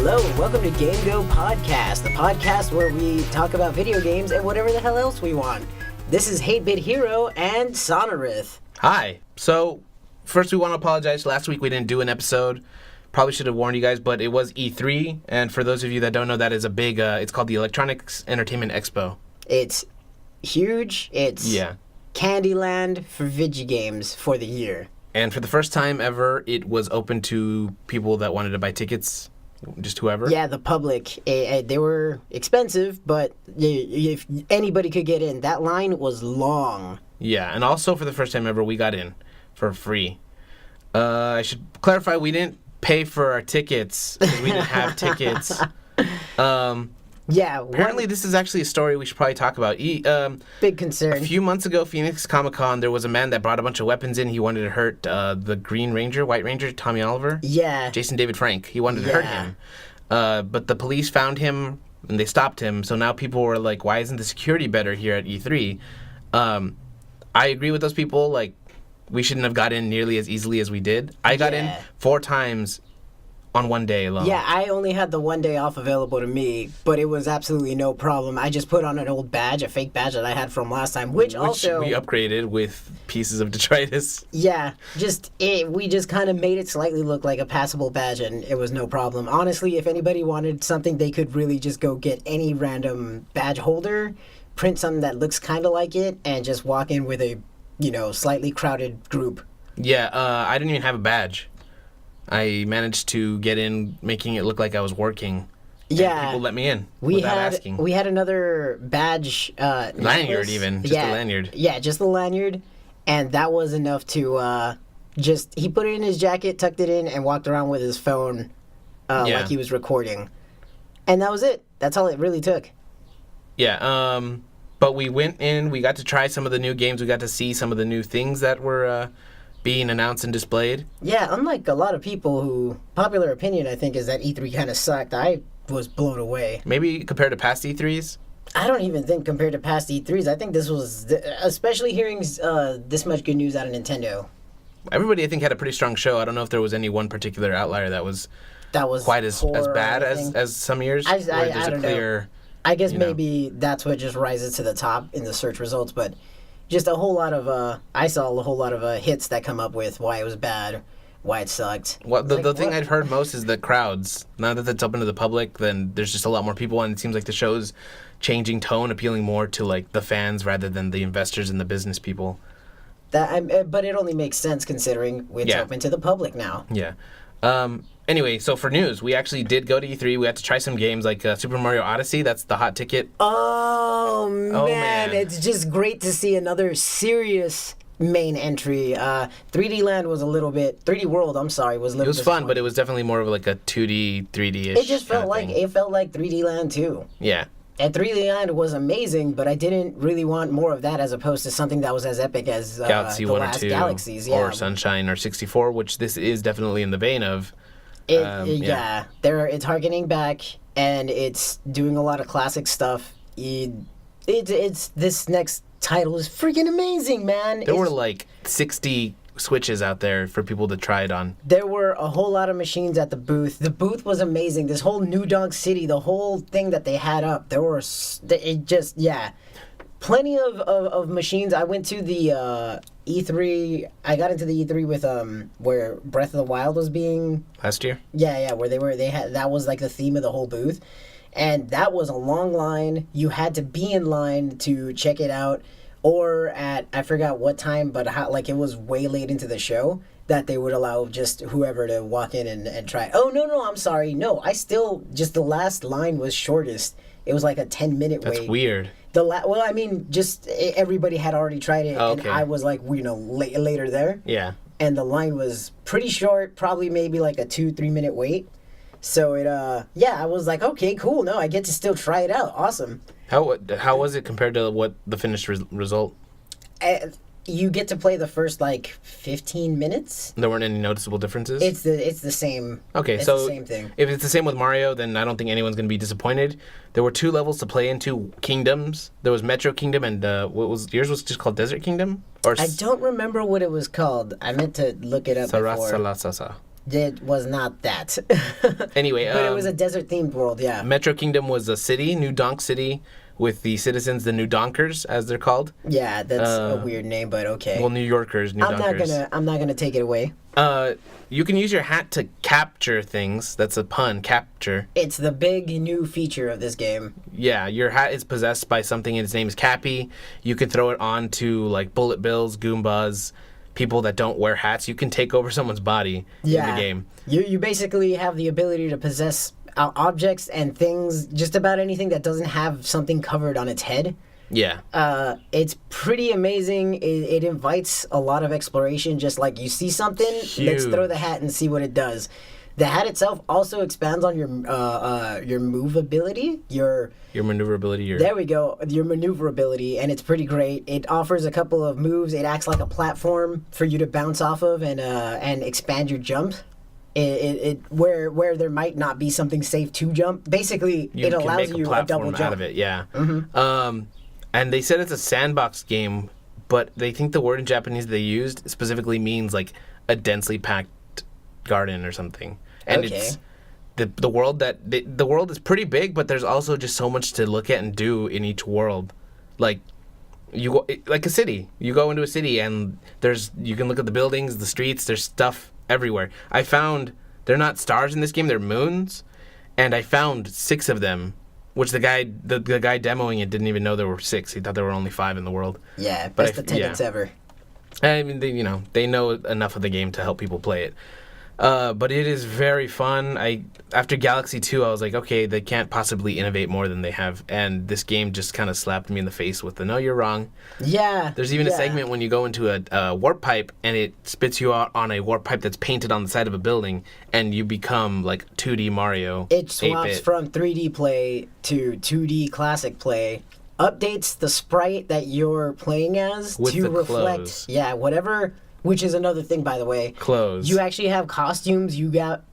Hello, and welcome to GameGO Podcast, the podcast where we talk about video games and whatever the hell else we want. This is H8BitHero and Sonorith. Hi. So, first we want to apologize. Last week we didn't do an episode. Probably should have warned you guys, but it was E3, and for those of you that don't know, that is a big, it's called the Electronics Entertainment Expo. It's huge. It's Candyland for video games for the year. And for the first time ever, it was open to people that wanted to buy tickets, just whoever. Yeah, the public. They were expensive, but if anybody could get in. That line was long. Yeah, and also for the first time ever, we got in for free. I should clarify, we didn't pay for our tickets because we didn't have tickets. Apparently this is actually a story we should probably talk about. Big concern. A few months ago, Phoenix Comic-Con, there was a man that brought a bunch of weapons in. He wanted to hurt the White Ranger, Tommy Oliver. Yeah. Jason David Frank. He wanted to hurt him. But the police found him, and they stopped him. So now people were like, why isn't the security better here at E3? I agree with those people. Like, we shouldn't have got in nearly as easily as we did. I got in 4 times on one day alone. Yeah, I only had the one day off available to me, but it was absolutely no problem. I just put on an old badge, a fake badge that I had from last time, which also we upgraded with pieces of detritus. Yeah, we just kind of made it slightly look like a passable badge, and it was no problem. Honestly, if anybody wanted something, they could really just go get any random badge holder, print something that looks kind of like it, and just walk in with a, slightly crowded group. Yeah, I didn't even have a badge. I managed to get in, making it look like I was working. Yeah, people let me in without asking. We had another badge, lanyard, even just a lanyard. Yeah, just the lanyard, and that was enough to he put it in his jacket, tucked it in, and walked around with his phone, like he was recording, and that was it. That's all it really took. Yeah, but we went in. We got to try some of the new games. We got to see some of the new things that were being announced and displayed. Yeah, unlike a lot of people who, popular opinion, I think, is that E3 kind of sucked. I was blown away. Maybe compared to past E3s? I don't even think compared to past E3s. I think this was, especially hearing this much good news out of Nintendo. Everybody, I think, had a pretty strong show. I don't know if there was any one particular outlier that was quite as bad as some years. I don't know. I guess maybe that's what just rises to the top in the search results, but just a whole lot of, I saw a whole lot of hits that come up with why it was bad, why it sucked. Well, the thing I've heard most is the crowds. Now that it's open to the public, then there's just a lot more people, and it seems like the show's changing tone, appealing more to like the fans rather than the investors and the business people. But it only makes sense considering it's open to the public now. Yeah. Anyway, so for news, we actually did go to E3. We had to try some games like Super Mario Odyssey. That's the hot ticket. Oh, man. It's just great to see another serious main entry. 3D Land was 3D World, was a little bit. It was fun, but it was definitely more of like a 2D, 3D-ish. It just felt like 3D Land too. Yeah. And 3D Land was amazing, but I didn't really want more of that as opposed to something that was as epic as Galaxy the 1 last or 2, Galaxies. Or Sunshine or 64, which this is definitely in the vein of. It's harkening back, and it's doing a lot of classic stuff. It's this next title is freaking amazing, man. There were like 60 Switches out there for people to try it on. There were a whole lot of machines at the booth. The booth was amazing. This whole New Donk City, the whole thing that they had up, plenty of machines. I went to the E3. I got into the E3 with where Breath of the Wild was being last year. Yeah, where they had that was like the theme of the whole booth, and that was a long line. You had to be in line to check it out, or at I forgot what time, but it was way late into the show that they would allow just whoever to walk in and try. Oh no, I'm sorry, no, the last line was shortest. It was like a 10-minute wait. That's weird. Just everybody had already tried it, and I was like, later there. Yeah. And the line was pretty short, probably maybe like a 2-3 minute wait. So I was like, okay, cool. No, I get to still try it out. Awesome. How was it compared to what the finished result? You get to play the first 15 minutes. There weren't any noticeable differences? It's the same. Okay, it's so the same thing. If it's the same with Mario, then I don't think anyone's going to be disappointed. There were 2 levels to play into, kingdoms. There was Metro Kingdom and yours was just called Desert Kingdom? I don't remember what it was called. I meant to look it up before. It was not that. Anyway, but it was a desert-themed world, yeah. Metro Kingdom was a city, New Donk City, with the citizens, the New Donkers, as they're called. Yeah, that's a weird name, but okay. Well, New Yorkers, New Donkers. I'm not gonna take it away. You can use your hat to capture things. That's a pun, capture. It's the big new feature of this game. Yeah, your hat is possessed by something, and its name is Cappy. You can throw it on to, like, bullet bills, Goombas, people that don't wear hats. You can take over someone's body in the game. You basically have the ability to possess objects and things, just about anything that doesn't have something covered on its head. Yeah. It's pretty amazing. It invites a lot of exploration. Just like you see something, let's throw the hat and see what it does. The hat itself also expands on your movability, your maneuverability. There we go, your maneuverability, and it's pretty great. It offers a couple of moves. It acts like a platform for you to bounce off of and expand your jump. Where there might not be something safe to jump. Basically, it allows you a double jump out of it. Yeah. Mm-hmm. And they said it's a sandbox game, but they think the word in Japanese they used specifically means like a densely packed garden or something. And it's the world the world is pretty big, but there's also just so much to look at and do in each world. Like like a city. You go into a city and you can look at the buildings, the streets. There's stuff everywhere. I found they're not stars in this game; they're moons, and I found 6 of them. Which the guy demoing it didn't even know there were 6. He thought there were only 5 in the world. Yeah, best attendance ever. I mean, they know enough of the game to help people play it. But it is very fun. After Galaxy 2, I was like, okay, they can't possibly innovate more than they have. And this game just kind of slapped me in the face with the, no, you're wrong. Yeah. There's even a segment when you go into a warp pipe, and it spits you out on a warp pipe that's painted on the side of a building, and you become like 2D Mario. It swaps 8-bit. from 3D play to 2D classic play. Updates the sprite that you're playing as with to the reflect, clothes. Yeah, whatever. Which is another thing, by the way. Clothes. You actually have costumes. You got,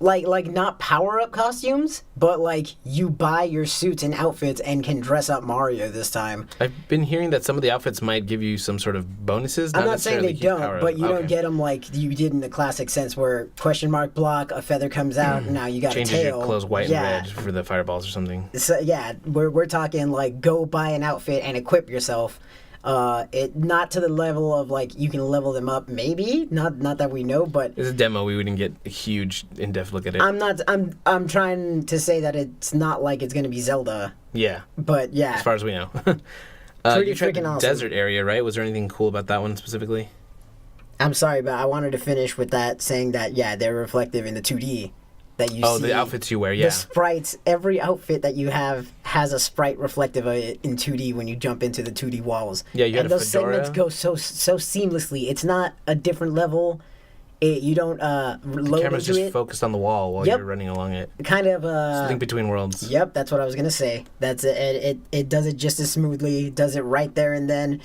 like not power-up costumes, but, like, you buy your suits and outfits and can dress up Mario this time. I've been hearing that some of the outfits might give you some sort of bonuses. I'm not saying they don't, but you don't get them like you did in the classic sense where question mark block, a feather comes out, and now you got Changes a tail. your clothes white and red for the fireballs or something. So, yeah, we're talking, like, go buy an outfit and equip yourself. It not to the level of like you can level them up, maybe not that we know, but it's a demo. We wouldn't get a huge in-depth look at it. I'm trying to say that it's not like it's gonna be Zelda. Yeah, but yeah, as far as we know. Pretty you tried freaking the awesome. Desert area, right? Was there anything cool about that one specifically? I'm sorry, but I wanted to finish with that saying that they're reflective in the 2D. That you see, the outfits you wear, yeah. The sprites, every outfit that you have has a sprite reflective of it in 2D when you jump into the 2D walls. Yeah, you got and a those fedora. segments go so seamlessly. It's not a different level. You don't load the camera's into just it. focused on the wall while you're running along it. Kind of It's link between worlds. Yep, that's what I was gonna say. That's it. It does it just as smoothly. Does it right there and then.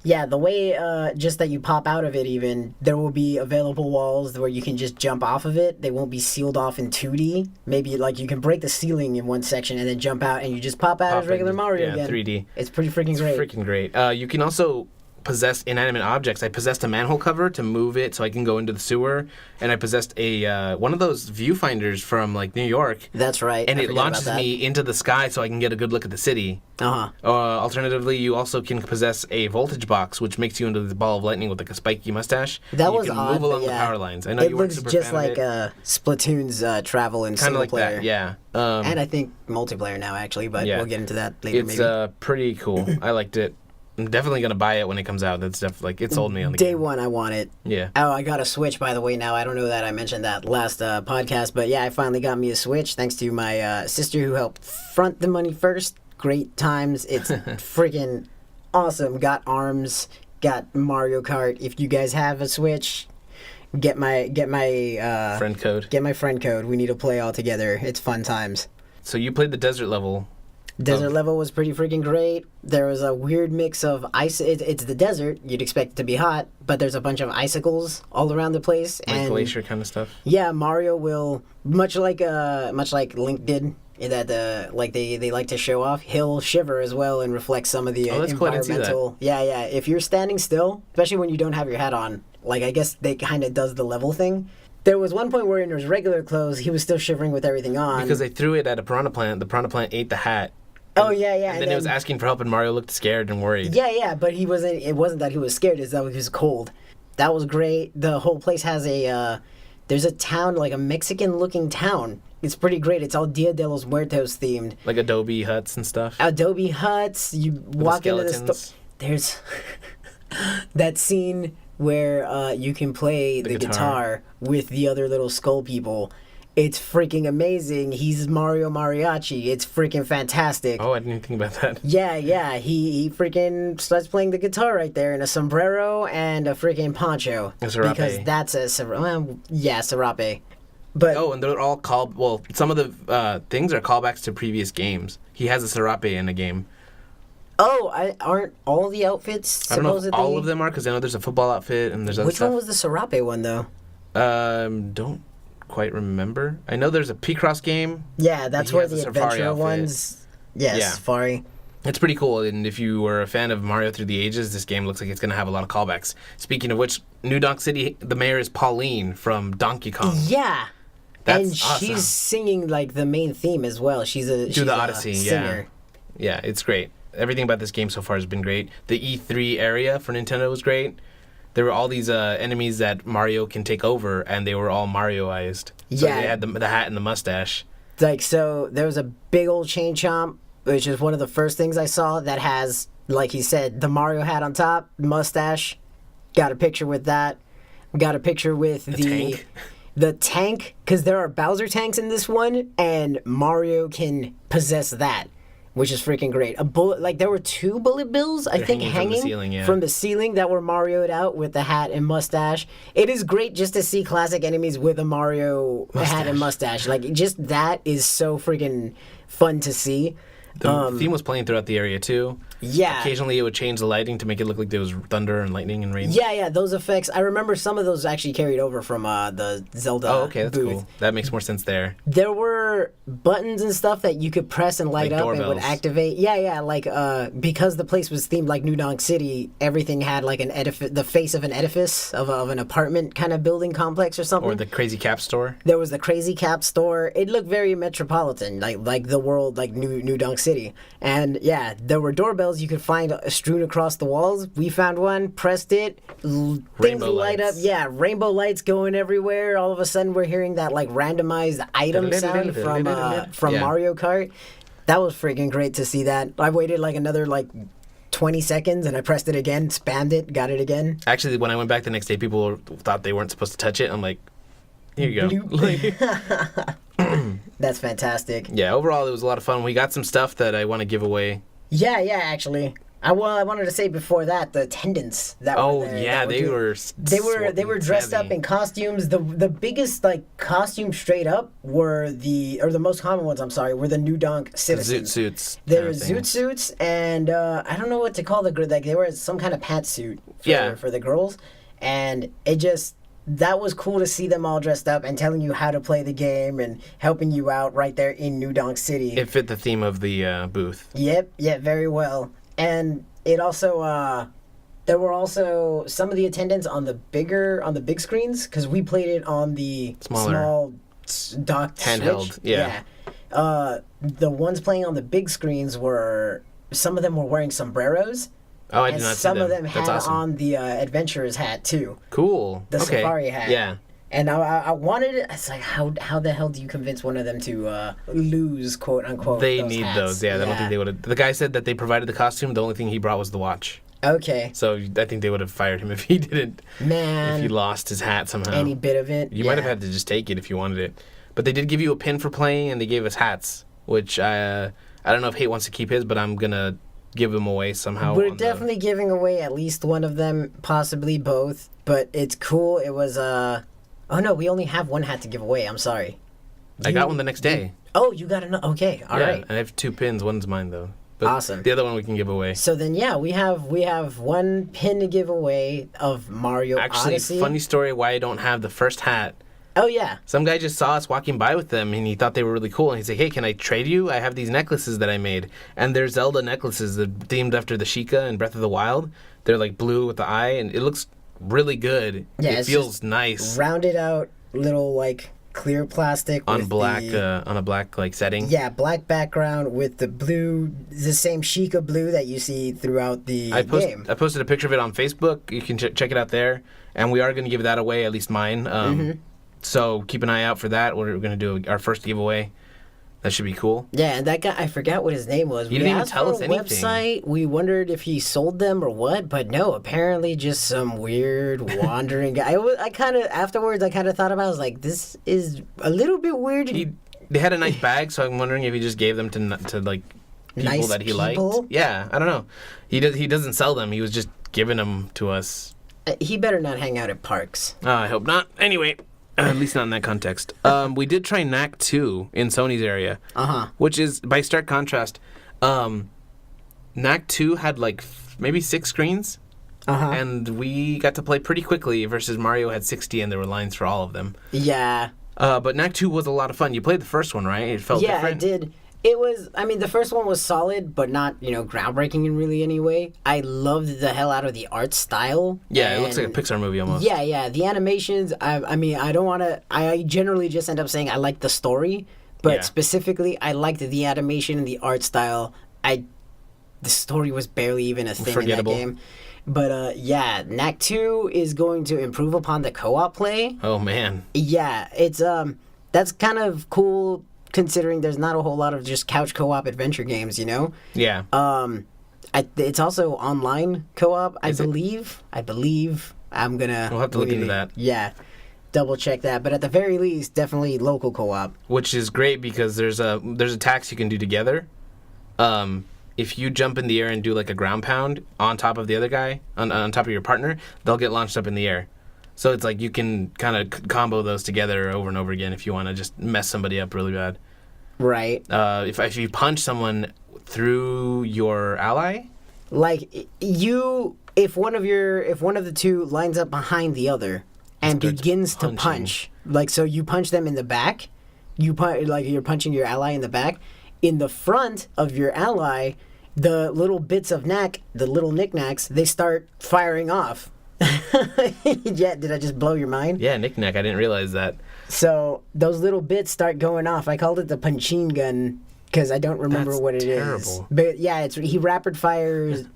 Yeah, the way just that you pop out of it even, there will be available walls where you can just jump off of it. They won't be sealed off in 2D. Maybe like you can break the ceiling in one section and then jump out and you just pop out as regular Mario again. 3D. It's pretty freaking great. Freaking great. You can also possess inanimate objects. I possessed a manhole cover to move it so I can go into the sewer, and I possessed a one of those viewfinders from like New York. That's right. And it launches me into the sky so I can get a good look at the city. Alternatively, you also can possess a voltage box, which makes you into the ball of lightning with like a spiky mustache. That was odd. You can odd, move along but the power lines. I know it you weren't looks super just fan like of it. Splatoon's travel in single like player. that, yeah. And I think multiplayer now actually, but we'll get into that later. It's pretty cool. I liked it. I'm definitely gonna buy it when it comes out. That's definitely it sold me on the day game. one. I want it. Yeah. Oh, I got a Switch by the way. Now I don't know that I mentioned that last podcast, but yeah, I finally got me a Switch thanks to my sister who helped front the money first. Great times. It's freaking awesome. Got ARMS. Got Mario Kart. If you guys have a Switch, get my friend code. Get my friend code. We need to play all together. It's fun times. So you played the desert level. Desert level was pretty freaking great. There was a weird mix of ice. It's the desert. You'd expect it to be hot, but there's a bunch of icicles all around the place. Like glacier kind of stuff. Yeah, Mario will much like Link did. That they like to show off. He'll shiver as well and reflect some of the that's cool. I didn't see that. environmental. Yeah. If you're standing still, especially when you don't have your hat on, like, I guess they kind of does the level thing. There was one point where in his regular clothes, he was still shivering with everything on. Because they threw it at a piranha plant. The piranha plant ate the hat. Oh, yeah. And then he was asking for help, and Mario looked scared and worried. Yeah, but it wasn't that he was scared, it's that he was cold. That was great. The whole place has there's a town, like a Mexican-looking town. It's pretty great. It's all Dia de los Muertos themed. Like adobe huts and stuff. Adobe huts. You walk into the store. There's that scene where you can play the guitar with the other little skull people. It's freaking amazing. He's Mario Mariachi. It's freaking fantastic. Oh, I didn't even think about that. Yeah. He freaking starts playing the guitar right there in a sombrero and a freaking poncho. A serape. Because that's a serape. But and they're all some of the things are callbacks to previous games. He has a serape in a game. Oh, aren't all the outfits supposedly? I don't know if all of them are, because I know there's a football outfit and there's other stuff. Which one was the serape one, though? Don't quite remember. I know there's a P-Cross game. Yeah, that's where the adventure ones... Yes, yeah. Safari. It's pretty cool, and if you were a fan of Mario Through the Ages, this game looks like it's going to have a lot of callbacks. Speaking of which, New Donk City, the mayor is Pauline from Donkey Kong. Yeah. That's awesome. She's singing, like, the main theme as well. She's a Odyssey, singer. Yeah, it's great. Everything about this game so far has been great. The E3 area for Nintendo was great. There were all these enemies that Mario can take over, and they were all Marioized. So they had the hat and the mustache. Like, so there was a big old Chain Chomp, which is one of the first things I saw that has, like he said, the Mario hat on top, mustache. Got a picture with that. Got a picture with the tank, because there are Bowser tanks in this one, and Mario can possess that, which is freaking great. A bullet, like there were 2 bullet bills, I think, hanging from the ceiling that were Mario'd out with the hat and mustache. It is great just to see classic enemies with a Mario hat and mustache. Like, just that is so freaking fun to see. The theme was playing throughout the area too. Yeah. Occasionally it would change the lighting to make it look like there was thunder and lightning and rain. Yeah, those effects. I remember some of those actually carried over from the Zelda booth. Oh, okay, that's cool. That makes more sense there. There were buttons and stuff that you could press and light up and would activate. Yeah, like because the place was themed like New Donk City, everything had like an edifice, the face of an edifice of an apartment kind of building complex or something. Or the Crazy Cap store. There was the Crazy Cap store. It looked very metropolitan, like the world, like New Donk City. And yeah, there were doorbells you could find strewn across the walls. We found one, pressed it, things light up. Yeah, rainbow lights going everywhere. All of a sudden, we're hearing that like randomized item sound from Mario Kart. That was freaking great to see that. I waited like another 20 seconds and I pressed it again, spammed it, got it again. Actually, when I went back the next day, people thought they weren't supposed to touch it. I'm like, here you go. That's fantastic. Yeah, overall, it was a lot of fun. We got some stuff that I want to give away. Yeah, actually. I wanted to say before that, the attendants that were there. Yeah, they were dressed up in costumes. The biggest costume straight up were the most common ones, were the New Donk citizens. Zoot suits. They were zoot suits, and I don't know what to call the girl. Like, they were some kind of pantsuit for the girls, and it just, that was cool to see them all dressed up and telling you how to play the game and helping you out right there in New Donk City. It fit the theme of the booth. Yep, very well. And it also, there were also some of the attendants on the big screens, because we played it on the small docked handheld Switch. Yeah. The ones playing on the big screens some of them were wearing sombreros. Oh, I did not see them. Some of them had on the adventurer's hat too. Cool. The safari hat. Yeah. And I wanted it. It's like, how the hell do you convince one of them to lose, quote unquote? They need hats? Those. Yeah, I don't think they would have. The guy said that they provided the costume. The only thing he brought was the watch. Okay. So I think they would have fired him if he didn't. Man. If he lost his hat somehow. Any bit of it. You might have had to just take it if you wanted it. But they did give you a pin for playing, and they gave us hats, which I don't know if Hate wants to keep his, but I'm gonna give them away somehow. We're definitely giving away at least one of them, possibly both. But it's cool. It was oh no, we only have one hat to give away. I'm sorry. I got one the next day. Oh, you got another? Okay, all right. I have 2 pins. One's mine though. But awesome. The other one we can give away. So then, yeah, we have one pin to give away of Mario Odyssey. Actually, funny story why I don't have the first hat. Oh, yeah. Some guy just saw us walking by with them, and he thought they were really cool. And he's like, hey, can I trade you? I have these necklaces that I made. And they're Zelda necklaces. They're themed after the Sheikah in Breath of the Wild. They're like blue with the eye, and it looks really good. Yeah, it it's feels nice. Rounded out little like clear plastic On with black on a black like setting. Yeah, black background with the blue, the same chic of blue that you see throughout the game. I posted a picture of it on Facebook. You can check it out there, and we are going to give that away, at least mine. So keep an eye out for that. We're going to do our first giveaway. That should be cool. Yeah, and that guy, I forgot what his name was. He didn't even tell us anything. Website. We wondered if he sold them or what, but no, apparently just some weird wandering guy. I kind of, afterwards, I kind of thought about it. I was like, this is a little bit weird. They had a nice bag, so I'm wondering if he just gave them to like people nice that he people? liked. Yeah, I don't know. He doesn't sell them. He was just giving them to us. He better not hang out at parks. I hope not. Anyway. At least not in that context. We did try Knack 2 in Sony's area. Which is, by stark contrast, Knack 2 had like maybe 6 screens. And we got to play pretty quickly versus Mario had 60 and there were lines for all of them. Yeah. But Knack 2 was a lot of fun. You played the first one, right? It felt different? Yeah, I did. It was, I mean, the first one was solid, but not, groundbreaking in really any way. I loved the hell out of the art style. Yeah, it looks like a Pixar movie almost. Yeah. The animations, I generally just end up saying I like the story, but specifically, I liked the animation and the art style. The story was barely even a thing in that game. But, Knack 2 is going to improve upon the co-op play. Oh, man. Yeah, it's, that's kind of cool, considering there's not a whole lot of just couch co-op adventure games, Yeah. It's also online co-op, I believe. I'm gonna... We'll have to look into that. Yeah. Double check that. But at the very least, definitely local co-op. Which is great because there's attacks you can do together. If you jump in the air and do like a ground pound on top of the other guy, on top of your partner, they'll get launched up in the air. So it's like you can kind of combo those together over and over again if you want to just mess somebody up really bad. Right. If you punch someone through your ally, like if one of the two lines up behind the other and begins to punch, like so you punch them in the back, you're punching your ally in the back, in the front of your ally, the little bits of knack, the little knickknacks, they start firing off. Yeah, did I just blow your mind? Yeah, knick-knack. I didn't realize that. So those little bits start going off. I called it the punching gun because I don't remember what it is. But yeah, he rapid fire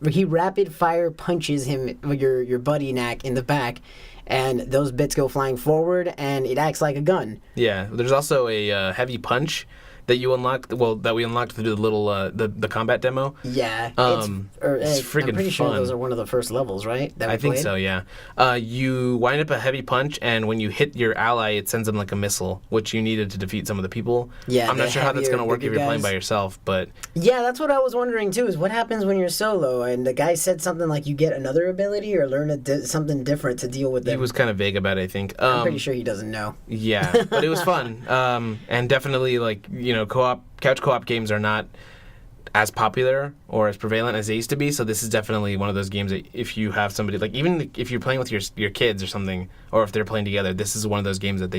punches your buddy Knack in the back, and those bits go flying forward, and it acts like a gun. Yeah, there's also a heavy punch that you unlocked. Well, that we unlocked through the little the combat demo. Yeah, it's freaking I'm pretty fun. sure those are one of the first levels, right? I think so. Yeah. You wind up a heavy punch, and when you hit your ally, it sends them like a missile, which you needed to defeat some of the people. Yeah, I'm not sure how that's gonna work if you're playing by yourself, but yeah, that's what I was wondering too. Is what happens when you're solo? And the guy said something like you get another ability or learn something different to deal with them. He was kind of vague about it, I think. I'm pretty sure he doesn't know. Yeah, but it was fun, and definitely like couch co-op games are not as popular or as prevalent as they used to be, so this is definitely one of those games that if you have somebody, like even if you're playing with your kids or something, or if they're playing together, this is one of those games that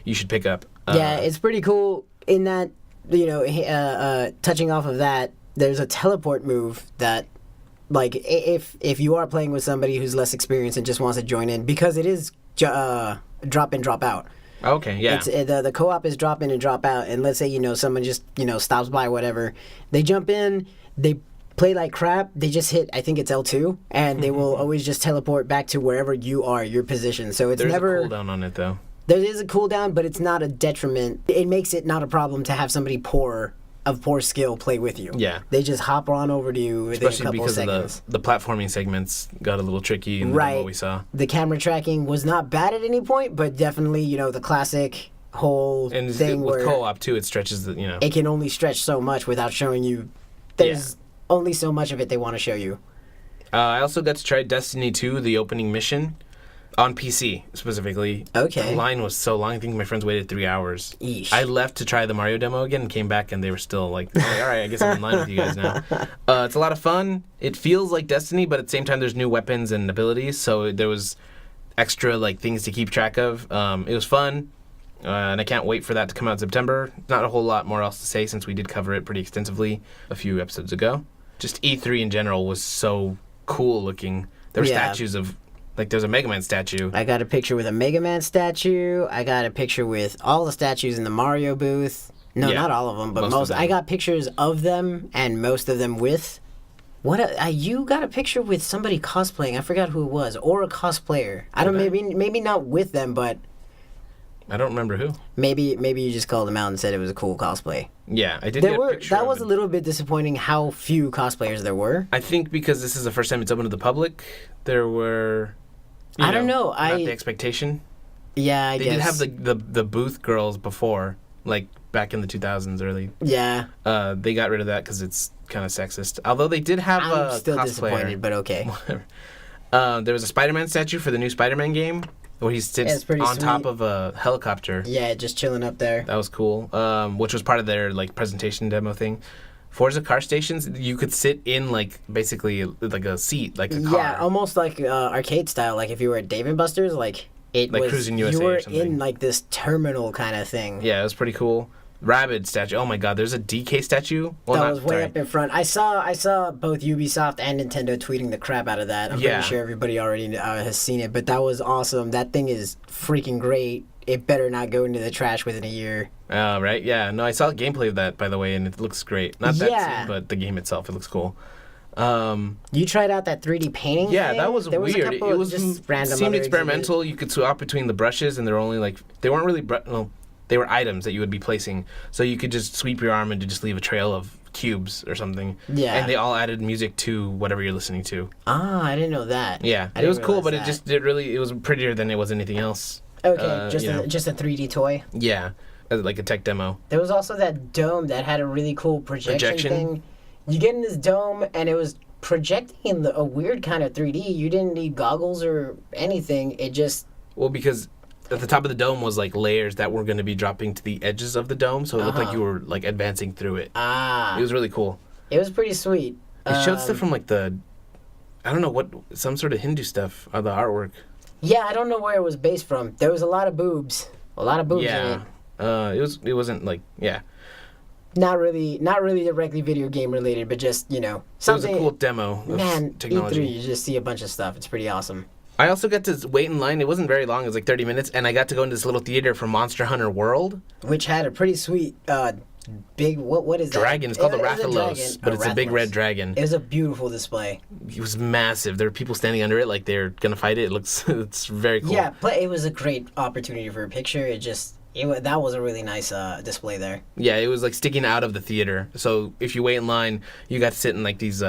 you should pick up. Yeah, it's pretty cool in that, touching off of that, there's a teleport move that, like, if you are playing with somebody who's less experienced and just wants to join in, because it is drop in, drop out. Okay, yeah. It's, the co-op is drop in and drop out, and let's say, someone just, stops by, whatever. They jump in, they play like crap, they just hit, I think it's L2, and they will always just teleport back to wherever you are, your position. So There's a cooldown on it, though. There is a cooldown, but it's not a detriment. It makes it not a problem to have somebody poor skill play with you. Yeah. They just hop on over to you within Especially a couple because seconds. the platforming segments got a little tricky in the demo we saw. The camera tracking was not bad at any point, but definitely, the classic whole thing with where co-op too, it stretches it can only stretch so much without showing you. There's only so much of it they want to show you. I also got to try Destiny 2, the opening mission. On PC, specifically. Okay. The line was so long. I think my friends waited 3 hours. Eesh. I left to try the Mario demo again and came back, and they were still like, all right, I guess I'm in line with you guys now. It's a lot of fun. It feels like Destiny, but at the same time, there's new weapons and abilities, so there was extra things to keep track of. It was fun, and I can't wait for that to come out in September. Not a whole lot more else to say since we did cover it pretty extensively a few episodes ago. Just E3 in general was so cool looking. There were statues of Like there's a Mega Man statue. I got a picture with a Mega Man statue. I got a picture with all the statues in the Mario booth. No, Yeah, not all of them, but most most. of them. I got pictures of them, and most of them with. You got a picture with somebody cosplaying. I forgot who it was, or a cosplayer. I don't. Maybe not with them, but I don't remember who. maybe you just called them out and said it was a cool cosplay. Yeah, I did get a picture. That was a little bit disappointing how few cosplayers there were. I think because this is the first time it's open to the public, there were. I don't know. Not the expectation. Yeah, I They guess. did have the booth girls before, like back in the 2000s early. Yeah. They got rid of that because it's kind of sexist. Although they did have I'm a still cosplayer. disappointed, but okay. There was a Spider-Man statue for the new Spider-Man game where he sits on top of a helicopter. Yeah, just chilling up there. That was cool. Which was part of their like presentation demo thing. Forza car stations, you could sit in like basically like a seat, like a car. Yeah, almost like arcade style. Like if you were at Dave & Buster's, like it Like was. Cruising USA you were or something. in like this terminal kind of thing. Yeah, it was pretty cool. Rabid statue. Oh my God, there's a DK statue. Well, That not, was way sorry. up in front. I saw both Ubisoft and Nintendo tweeting the crap out of that. I'm Yeah. pretty sure everybody already has seen it, but that was awesome. That thing is freaking great. It better not go into the trash within a year. Oh, right. Yeah. No, I saw gameplay of that, by the way, and it looks great. Not that Yeah. scene, but the game itself, it looks cool. You tried out that 3D painting? Yeah, thing? that was There weird. Was a couple it of was just random seemed other experimental. exhibits. You could swap between the brushes, and they're only like they weren't really they were items that you would be placing. So you could just sweep your arm and just leave a trail of cubes or something. Yeah. And they all added music to whatever you're listening to. Ah, I didn't know that. Yeah, I it was didn't cool, realize but that. it was prettier than it was anything else. Okay, you know. just a 3D toy. Yeah, like a tech demo. There was also that dome that had a really cool projection thing. You get in this dome, and it was projecting in a weird kind of 3D. You didn't need goggles or anything. It just... Well, because at the top of the dome was like layers that were going to be dropping to the edges of the dome, so it looked like you were like advancing through it. Ah. It was really cool. It was pretty sweet. It showed stuff from like I don't know some sort of Hindu stuff, the artwork. Yeah, I don't know where it was based from. There was a lot of boobs. A lot of boobs in Yeah. it. It wasn't like, yeah. Not really directly video game related, but just, something. It was a cool demo of Man, technology. E3, you just see a bunch of stuff. It's pretty awesome. I also got to wait in line. It wasn't very long. It was like 30 minutes, and I got to go into this little theater for Monster Hunter World. Which had a pretty sweet, big, what is that? Dragon. It's called the It was a Rathalos, dragon. but it's a big Rathalos. red dragon. It was a beautiful display. It was massive. There were people standing under it like they're going to fight it. It's very cool. Yeah, but it was a great opportunity for a picture. That was a really nice display there. Yeah, it was like sticking out of the theater. So if you wait in line, you got to sit in like these.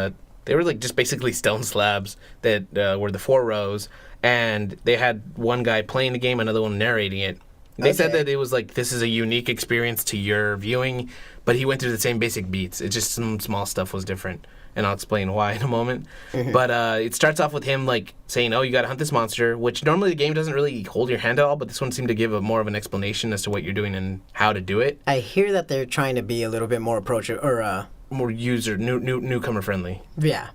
They were like just basically stone slabs that were the 4 rows, and they had one guy playing the game, another one narrating it. They said Okay. that it was like this is a unique experience to your viewing, but he went through the same basic beats. It's just some small stuff was different, and I'll explain why in a moment. But it starts off with him like saying, "Oh, you got to hunt this monster," which normally the game doesn't really hold your hand at all, but this one seemed to give more of an explanation as to what you're doing and how to do it. I hear that they're trying to be a little bit more approachable, or More newcomer friendly. yeah.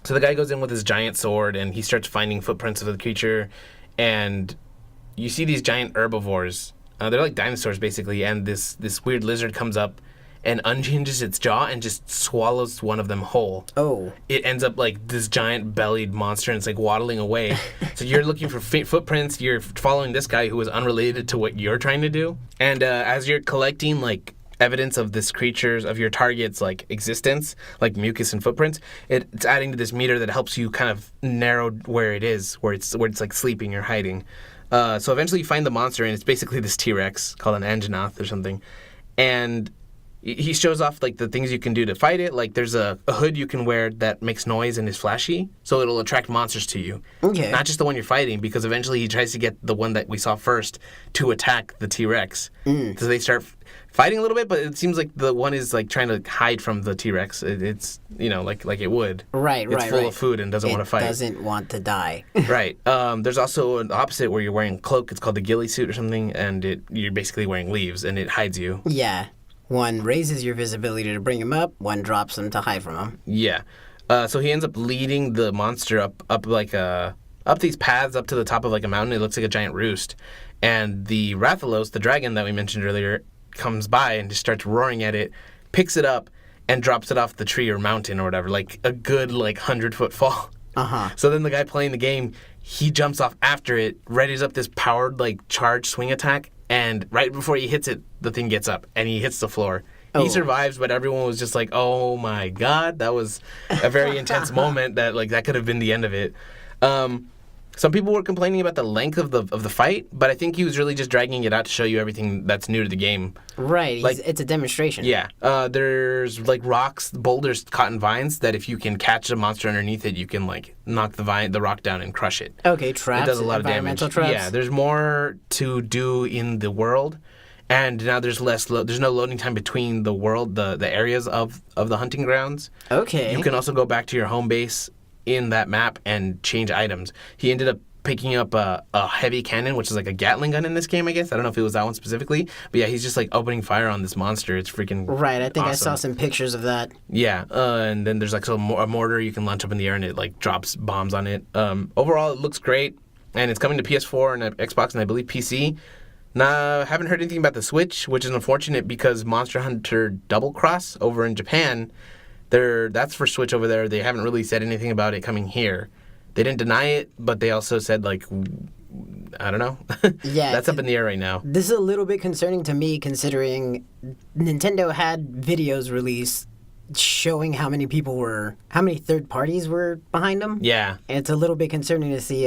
So the guy goes in with his giant sword and he starts finding footprints of the creature, and you see these giant herbivores. They're like dinosaurs basically, and this weird lizard comes up and unhinges its jaw and just swallows one of them whole. Oh. It ends up like this giant bellied monster, and it's like waddling away. So you're looking for footprints. You're following this guy who is unrelated to what you're trying to do, and as you're collecting like evidence of this creature's of your target's like existence, like mucus and footprints, it's adding to this meter that helps you kind of narrow where it is, where it's like sleeping or hiding. So eventually you find the monster, and it's basically this T-Rex called an Anjanath or something, and he shows off like the things you can do to fight it. Like there's a hood you can wear that makes noise and is flashy, so it'll attract monsters to you. Okay. Not just the one you're fighting, because eventually he tries to get the one that we saw first to attack the T-Rex. So they start fighting a little bit, but it seems like the one is like trying to hide from the T-Rex. It's like it would. Right. It's full of food and doesn't want to fight. It doesn't want to die. Right. There's also an opposite where you're wearing a cloak. It's called the ghillie suit or something, and you're basically wearing leaves, and it hides you. Yeah. One raises your visibility to bring him up, one drops him to hide from him. Yeah. So he ends up leading the monster up these paths up to the top of like a mountain. It looks like a giant roost. And the Rathalos, the dragon that we mentioned earlier, comes by and just starts roaring at it, picks it up, and drops it off the tree or mountain or whatever, like a good 100-foot fall. Uh-huh. So then the guy playing the game, he jumps off after it, readies up this powered, like, charge swing attack, and right before he hits it, the thing gets up, and he hits the floor. Oh. He survives, but everyone was just like, oh my god, that was a very intense moment that, like, that could have been the end of it. Some people were complaining about the length of the fight, but I think he was really just dragging it out to show you everything that's new to the game. Right, like, it's a demonstration. Yeah. There's, like, rocks, boulders caught in vines that if you can catch a monster underneath it, you can, like, knock the rock down and crush it. Okay, traps, it does a lot of damage. Traps. Yeah, there's more to do in the world, and now there's there's no loading time between the world, the areas of the hunting grounds. Okay. You can also go back to your home base in that map and change items. He ended up picking up a heavy cannon, which is like a Gatling gun in this game, I guess. I don't know if it was that one specifically. But yeah, he's just like opening fire on this monster. It's freaking right, I think awesome. I saw some pictures of that. Yeah, and then there's like a mortar you can launch up in the air and it like drops bombs on it. Overall, it looks great. And it's coming to PS4 and Xbox and I believe PC. Now, haven't heard anything about the Switch, which is unfortunate because Monster Hunter Double Cross over in Japan, that's for Switch over there. They haven't really said anything about it coming here. They didn't deny it, but they also said, like, I don't know. Yeah. That's up in the air right now. This is a little bit concerning to me considering Nintendo had videos released showing how many third parties were behind them. Yeah. And it's a little bit concerning to see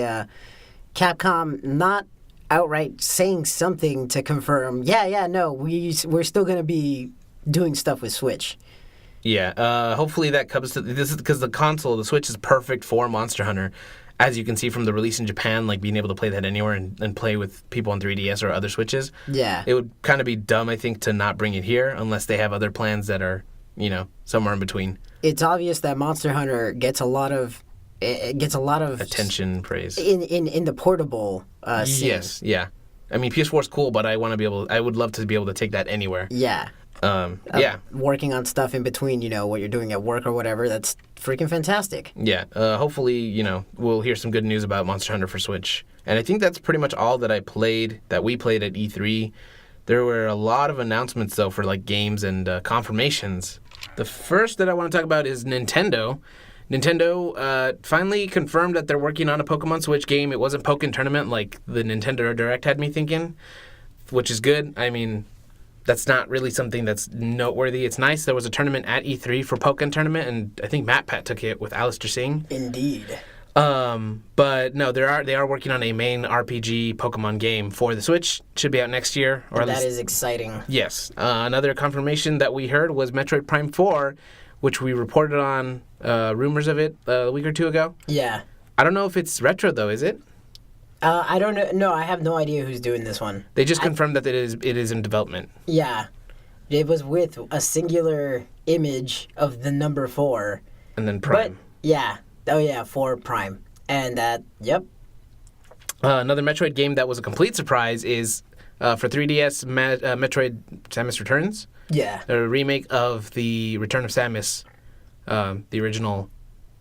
Capcom not outright saying something to confirm, no, we're still going to be doing stuff with Switch. Yeah, hopefully that comes to this is because the Switch is perfect for Monster Hunter, as you can see from the release in Japan, like being able to play that anywhere and play with people on 3DS or other Switches. Yeah, it would kind of be dumb, I think, to not bring it here unless they have other plans that are, somewhere in between. It's obvious that Monster Hunter gets a lot of attention, praise in the portable scene. Yes, yeah. I mean, PS4 is cool, but I would love to be able to take that anywhere. Yeah. Working on stuff in between, what you're doing at work or whatever, that's freaking fantastic. Yeah. Hopefully, we'll hear some good news about Monster Hunter for Switch. And I think that's pretty much all that we played at E3. There were a lot of announcements, though, for like games and confirmations. The first that I want to talk about is Nintendo. Nintendo finally confirmed that they're working on a Pokemon Switch game. It wasn't Pokken Tournament like the Nintendo Direct had me thinking, which is good. I mean, that's not really something that's noteworthy. It's nice. There was a tournament at E3 for Pokken Tournament, and I think MatPat took it with Alistair Singh. Indeed. But no, they are working on a main RPG Pokemon game for the Switch. Should be out next year. That is exciting. Yes. Another confirmation that we heard was Metroid Prime 4, which we reported on rumors of it a week or two ago. Yeah. I don't know if it's retro, though, is it? I don't know. No, I have no idea who's doing this one. They just confirmed that it is in development. Yeah. It was with a singular image of the number 4. And then Prime. But, yeah. Oh, yeah, 4 Prime. And yep. Another Metroid game that was a complete surprise is for 3DS, Metroid Samus Returns. Yeah. A remake of the Return of Samus, the original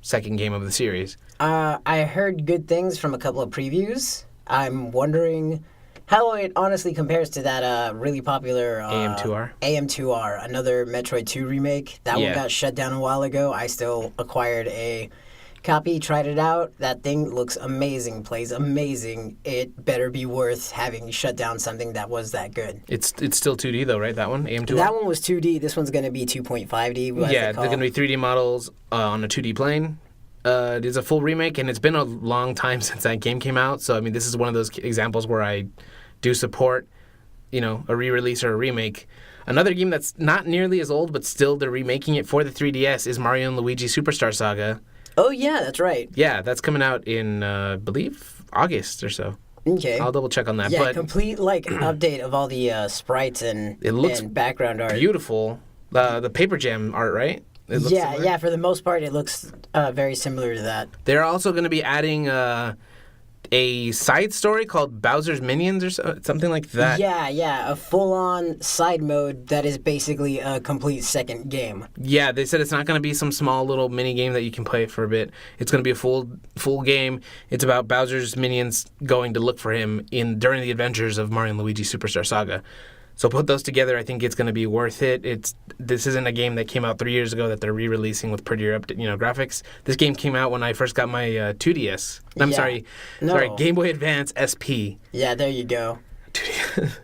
second game of the series. I heard good things from a couple of previews. I'm wondering how it honestly compares to that really popular AM2R. AM2R, another Metroid 2 remake. That one got shut down a while ago. I still acquired a copy, tried it out. That thing looks amazing, plays amazing. It better be worth having shut down something that was that good. It's still 2D though, right? That one, AM2R? That one was 2D. This one's going to be 2.5D. Yeah, they're going to be 3D models on a 2D plane. It is a full remake, and it's been a long time since that game came out. So, I mean, this is one of those examples where I do support, a re-release or a remake. Another game that's not nearly as old, but still they're remaking it for the 3DS is Mario and Luigi Superstar Saga. Oh, yeah, that's right. Yeah, that's coming out in, I believe, August or so. Okay. I'll double check on that. Yeah, but complete, update of all the sprites and background art. Beautiful. The Paper Jam art, right? Yeah, for the most part, it looks very similar to that. They're also going to be adding a side story called Bowser's Minions or something like that. Yeah, a full-on side mode that is basically a complete second game. Yeah, they said it's not going to be some small little mini game that you can play for a bit. It's going to be a full game. It's about Bowser's minions going to look for him during the adventures of Mario and Luigi Superstar Saga. So put those together, I think it's going to be worth it. This isn't a game that came out 3 years ago that they're re-releasing with prettier graphics. This game came out when I first got my 2DS. Sorry, Game Boy Advance SP. Yeah, there you go.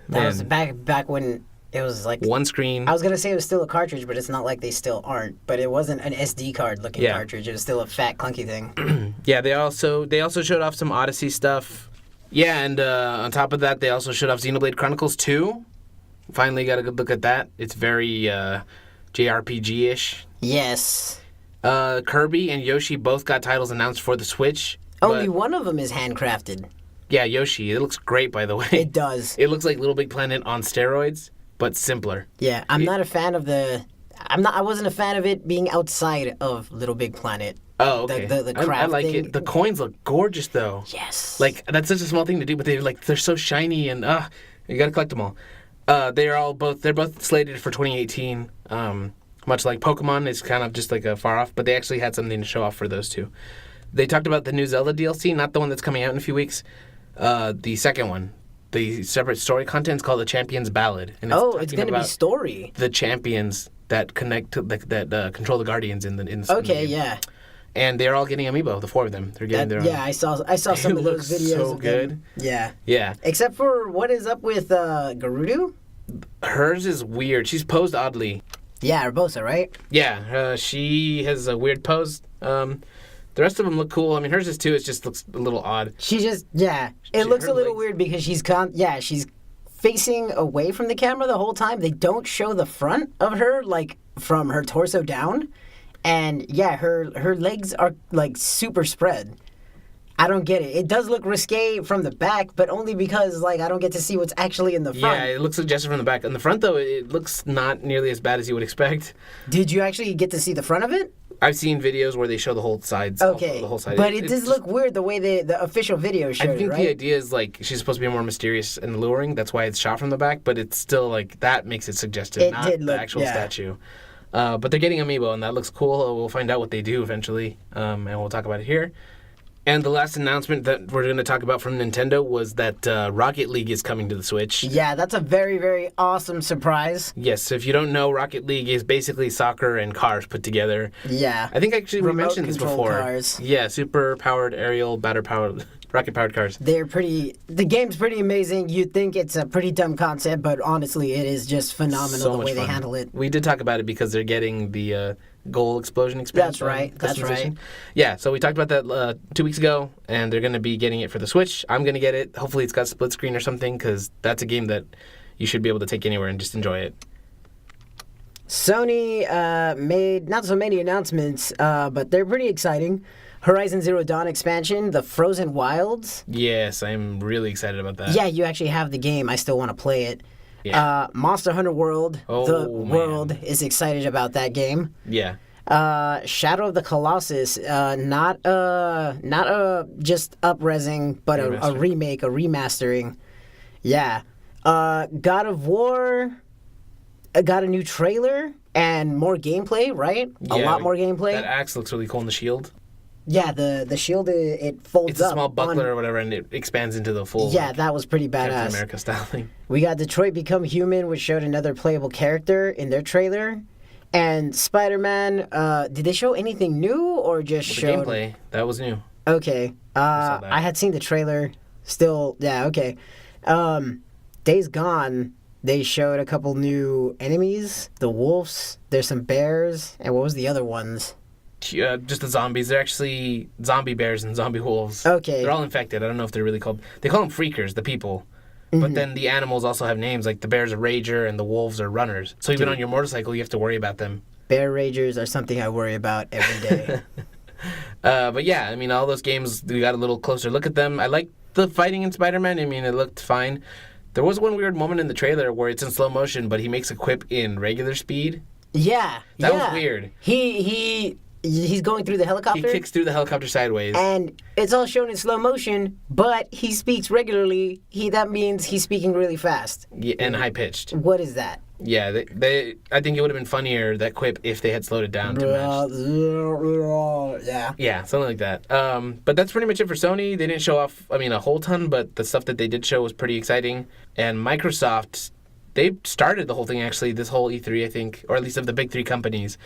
That was back when it was like one screen. I was gonna say it was still a cartridge, but it's not like they still aren't. But it wasn't an SD card looking cartridge. It was still a fat clunky thing. Yeah, they also showed off some Odyssey stuff. Yeah, and on top of that, they also showed off Xenoblade Chronicles 2. Finally got a good look at that. It's very JRPG-ish. Yes. Kirby and Yoshi both got titles announced for the Switch. Only one of them is handcrafted. Yeah, Yoshi. It looks great, by the way. It does. It looks like Little Big Planet on steroids, but simpler. Yeah, I'm not a fan of I wasn't a fan of it being outside of Little Big Planet. Oh, okay. The crafting. I like it. The coins look gorgeous, though. Yes. Like, that's such a small thing to do, but they're so shiny, and you gotta collect them all. They're both slated for 2018. Much like Pokemon, it's kind of just like a far off, but they actually had something to show off for those two. They talked about the new Zelda DLC, not the one that's coming out in a few weeks. The second one, the separate story content is called The Champion's Ballad, and it's going to be story. The champions that connect to that control the Guardians in the Okay, yeah. And they're all getting amiibo. The 4 of them. They're getting their own. Yeah, I saw some of those videos. So good. Yeah. Yeah. Except for what is up with Gerudo? Hers is weird. She's posed oddly. Yeah, Urbosa, right? Yeah, she has a weird pose. The rest of them look cool. I mean, hers is too. It just looks a little odd. It looks a little weird because she's facing away from the camera the whole time. They don't show the front of her, like from her torso down. And yeah, her legs are like super spread. I don't get it. It does look risque from the back, but only because like I don't get to see what's actually in the front. Yeah, it looks suggestive from the back. In the front, though, it looks not nearly as bad as you would expect. Did you actually get to see the front of it? I've seen videos where they show the whole sides. Okay, the whole side. But it does look weird the way the official video showed it, right? I think the idea is like she's supposed to be more mysterious and alluring. That's why it's shot from the back, but it's still like that makes it suggestive, not the actual statue. But they're getting amiibo, and that looks cool. We'll find out what they do eventually, and we'll talk about it here. And the last announcement that we're going to talk about from Nintendo was that Rocket League is coming to the Switch. Yeah, that's a very, very awesome surprise. Yes, so if you don't know, Rocket League is basically soccer and cars put together. Yeah. I think actually we mentioned this before. Cars. Yeah, super-powered aerial, batter-powered, rocket-powered cars. The game's pretty amazing. You'd think it's a pretty dumb concept, but honestly, it is just phenomenal the way they handle it. We did talk about it because they're getting the goal explosion expansion. That's right. Yeah, so we talked about that 2 weeks ago, and they're going to be getting it for the Switch. I'm going to get it. Hopefully it's got split screen or something, because that's a game that you should be able to take anywhere and just enjoy it. Sony made not so many announcements, but they're pretty exciting. Horizon Zero Dawn expansion, The Frozen Wilds. Yes, I'm really excited about that. Yeah, you actually have the game. I still want to play it. Yeah. Monster Hunter World. World is excited about that game. Yeah. Shadow of the Colossus. Not just up-resing, but a remake, a remastering. Yeah. God of War got a new trailer and more gameplay, right? Yeah, a lot more gameplay. That axe looks really cool in the shield. Yeah, the shield, it folds up. It's a small buckler or whatever, and it expands into the full... Yeah, that was pretty badass. Captain America style thing. We got Detroit Become Human, which showed another playable character in their trailer. And Spider-Man, did they show anything new or just showed... The gameplay, that was new. Okay. I had seen the trailer. Still, yeah, okay. Days Gone, they showed a couple new enemies. The wolves, there's some bears, and what was the other ones? Just the zombies. They're actually zombie bears and zombie wolves. Okay. They're all infected. I don't know if they're really called... They call them freakers, the people. Mm-hmm. But then the animals also have names, like the bears are rager and the wolves are runners. So even on your motorcycle, you have to worry about them. Bear ragers are something I worry about every day. But yeah, I mean, all those games, we got a little closer look at them. I like the fighting in Spider-Man. I mean, it looked fine. There was one weird moment in the trailer where it's in slow motion, but he makes a quip in regular speed. Yeah. That was weird. He's going through the helicopter. He kicks through the helicopter sideways. And it's all shown in slow motion, but he speaks regularly. That means he's speaking really fast. Yeah, and high-pitched. What is that? Yeah, I think it would have been funnier, that quip, if they had slowed it down to match. Yeah, something like that. But that's pretty much it for Sony. They didn't show off, a whole ton, but the stuff that they did show was pretty exciting. And Microsoft they started the whole thing, actually, this whole E3, I think, or at least of the big three companies,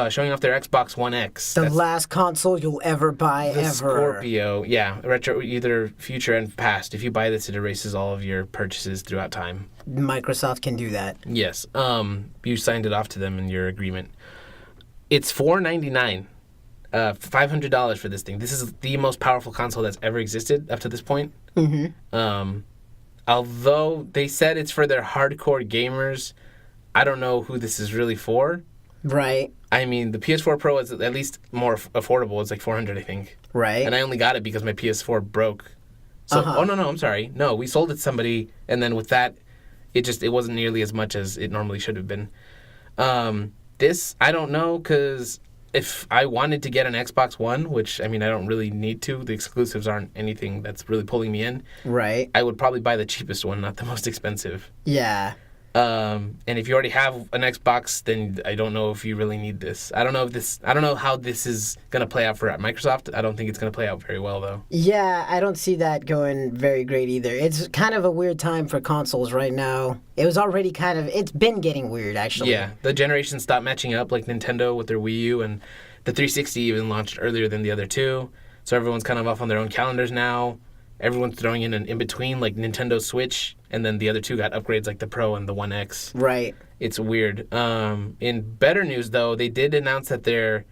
showing off their Xbox One X. The last console you'll ever buy, the ever. Scorpio, yeah, retro, either future and past. If you buy this, it erases all of your purchases throughout time. Microsoft can do that. Yes. You signed it off to them in your agreement. It's $499. $500 for this thing. This is the most powerful console that's ever existed up to this point. Mm-hmm. Although they said it's for their hardcore gamers, I don't know who this is really for. Right. I mean, the PS4 Pro is at least more affordable. It's like $400, I think. Right. And I only got it because my PS4 broke. So, oh no, I'm sorry. No, we sold it to somebody, and then with that, it wasn't nearly as much as it normally should have been. This, I don't know, because if I wanted to get an Xbox One, which, I mean, I don't really need to. The exclusives aren't anything that's really pulling me in. Right. I would probably buy the cheapest one, not the most expensive. Yeah. And if you already have an Xbox, then I don't know if you really need this. I don't know how this is going to play out for Microsoft. I don't think it's going to play out very well, though. Yeah, I don't see that going very great either. It's kind of a weird time for consoles right now. It was already it's been getting weird, actually. Yeah, the generations stopped matching up, like Nintendo with their Wii U, and the 360 even launched earlier than the other two. So everyone's kind of off on their own calendars now. Everyone's throwing in an in-between, like Nintendo Switch, and then the other two got upgrades like the Pro and the One X. Right. It's weird. In better news, though, they did announce that their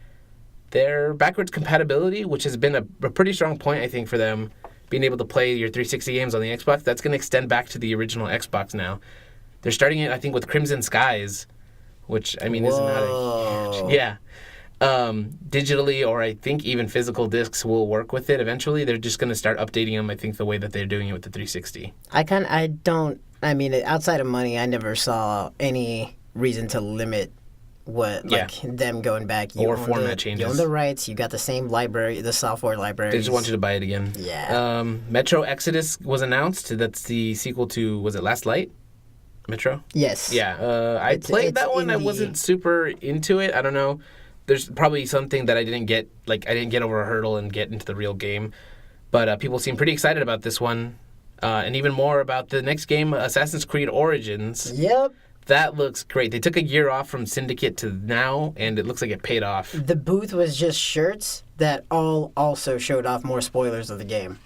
backwards compatibility, which has been a pretty strong point, I think, for them, being able to play your 360 games on the Xbox, that's going to extend back to the original Xbox now. They're starting it, I think, with Crimson Skies, which, I mean, isn't that a huge... Yeah. Digitally, or I think even physical discs will work with it eventually. They're just going to start updating them, I think, the way that they're doing it with the 360. Outside of money, I never saw any reason to limit them going back. Or format changes. You own the rights, you got the same library, the software library. They just want you to buy it again. Yeah. Metro Exodus was announced. That's the sequel to, was it Last Light? Metro? Yes. Yeah. I played that one. I wasn't super into it. I don't know. There's probably something that I didn't get over a hurdle and get into the real game. But people seem pretty excited about this one. And even more about the next game, Assassin's Creed Origins. Yep. That looks great. They took a year off from Syndicate to now, and it looks like it paid off. The booth was just shirts that all also showed off more spoilers of the game.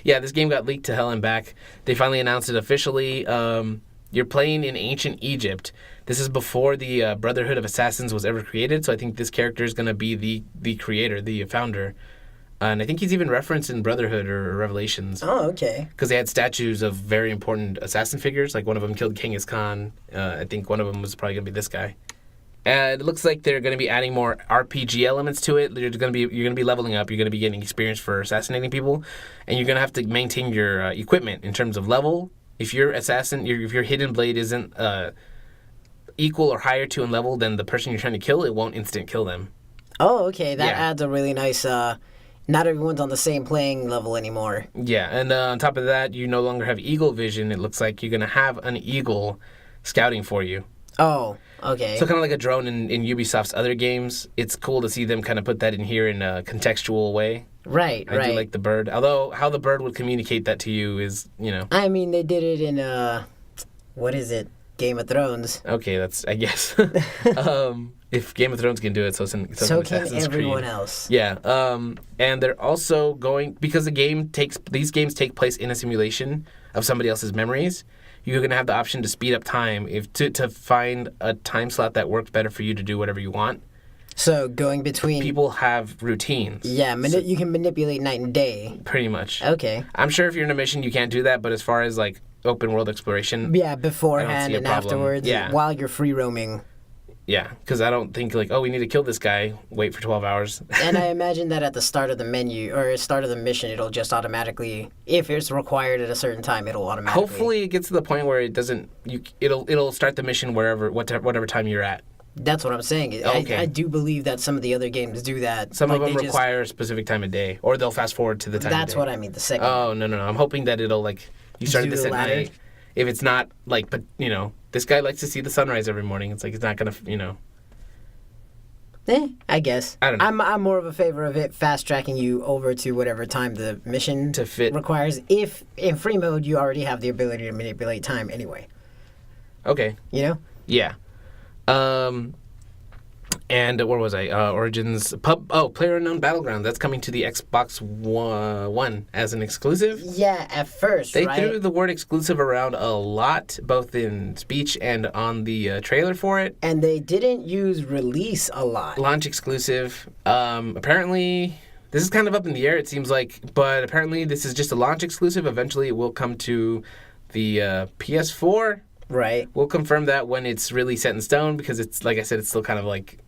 Yeah, this game got leaked to hell and back. They finally announced it officially. You're playing in ancient Egypt. This is before the Brotherhood of Assassins was ever created, so I think this character is going to be the creator, the founder. And I think he's even referenced in Brotherhood or Revelations. Oh, okay. Because they had statues of very important assassin figures. Like one of them killed Genghis Khan. I think one of them was probably going to be this guy. And it looks like they're going to be adding more RPG elements to it. You're going to be leveling up. You're going to be getting experience for assassinating people, and you're going to have to maintain your equipment in terms of level. If your hidden blade isn't equal or higher to in level than the person you're trying to kill, it won't instant kill them. Oh, okay. That adds a really nice. Not everyone's on the same playing level anymore. Yeah, and on top of that, you no longer have eagle vision. It looks like you're going to have an eagle scouting for you. Oh, okay. So kind of like a drone in Ubisoft's other games. It's cool to see them kind of put that in here in a contextual way. Right. I do like the bird. Although how the bird would communicate that to you is, I mean, they did it in, what is it? Game of Thrones. Okay, that's, I guess. If Game of Thrones can do it, so can everyone else. Yeah. And they're also going, because these games take place in a simulation of somebody else's memories, you're going to have the option to speed up time to find a time slot that works better for you to do whatever you want. So going between... People have routines. Yeah, you can manipulate night and day. Pretty much. Okay. I'm sure if you're in a mission, you can't do that, but as far as, like, open world exploration... Yeah, beforehand and afterwards, while you're free roaming. Yeah, because I don't think, like, we need to kill this guy, wait for 12 hours. And I imagine that at the start of the menu, or start of the mission, it'll just automatically, if it's required at a certain time, it'll automatically... Hopefully it gets to the point where it doesn't... It'll start the mission whatever time you're at. That's what I'm saying. Okay. I do believe that some of the other games do that. Some of them require a specific time of day, or they'll fast forward to the time of day. That's what I mean, the second. Oh, no. I'm hoping that it'll, like, you started this at night. If it's not, like, but, this guy likes to see the sunrise every morning. It's like, it's not going to, I guess. I don't know. I'm more of a favor of it fast-tracking you over to whatever time the mission to fit requires. If, in free mode, you already have the ability to manipulate time anyway. Okay. You know? Yeah. And where was I? Origins PlayerUnknown Battleground. That's coming to the Xbox One as an exclusive. Yeah, at first, They right? threw the word exclusive around a lot, both in speech and on the trailer for it. And they didn't use release a lot. Launch exclusive. Apparently, this is kind of up in the air, it seems like, but apparently this is just a launch exclusive. Eventually it will come to the PS4. Right. We'll confirm that when it's really set in stone, because it's, like I said, it's still kind of like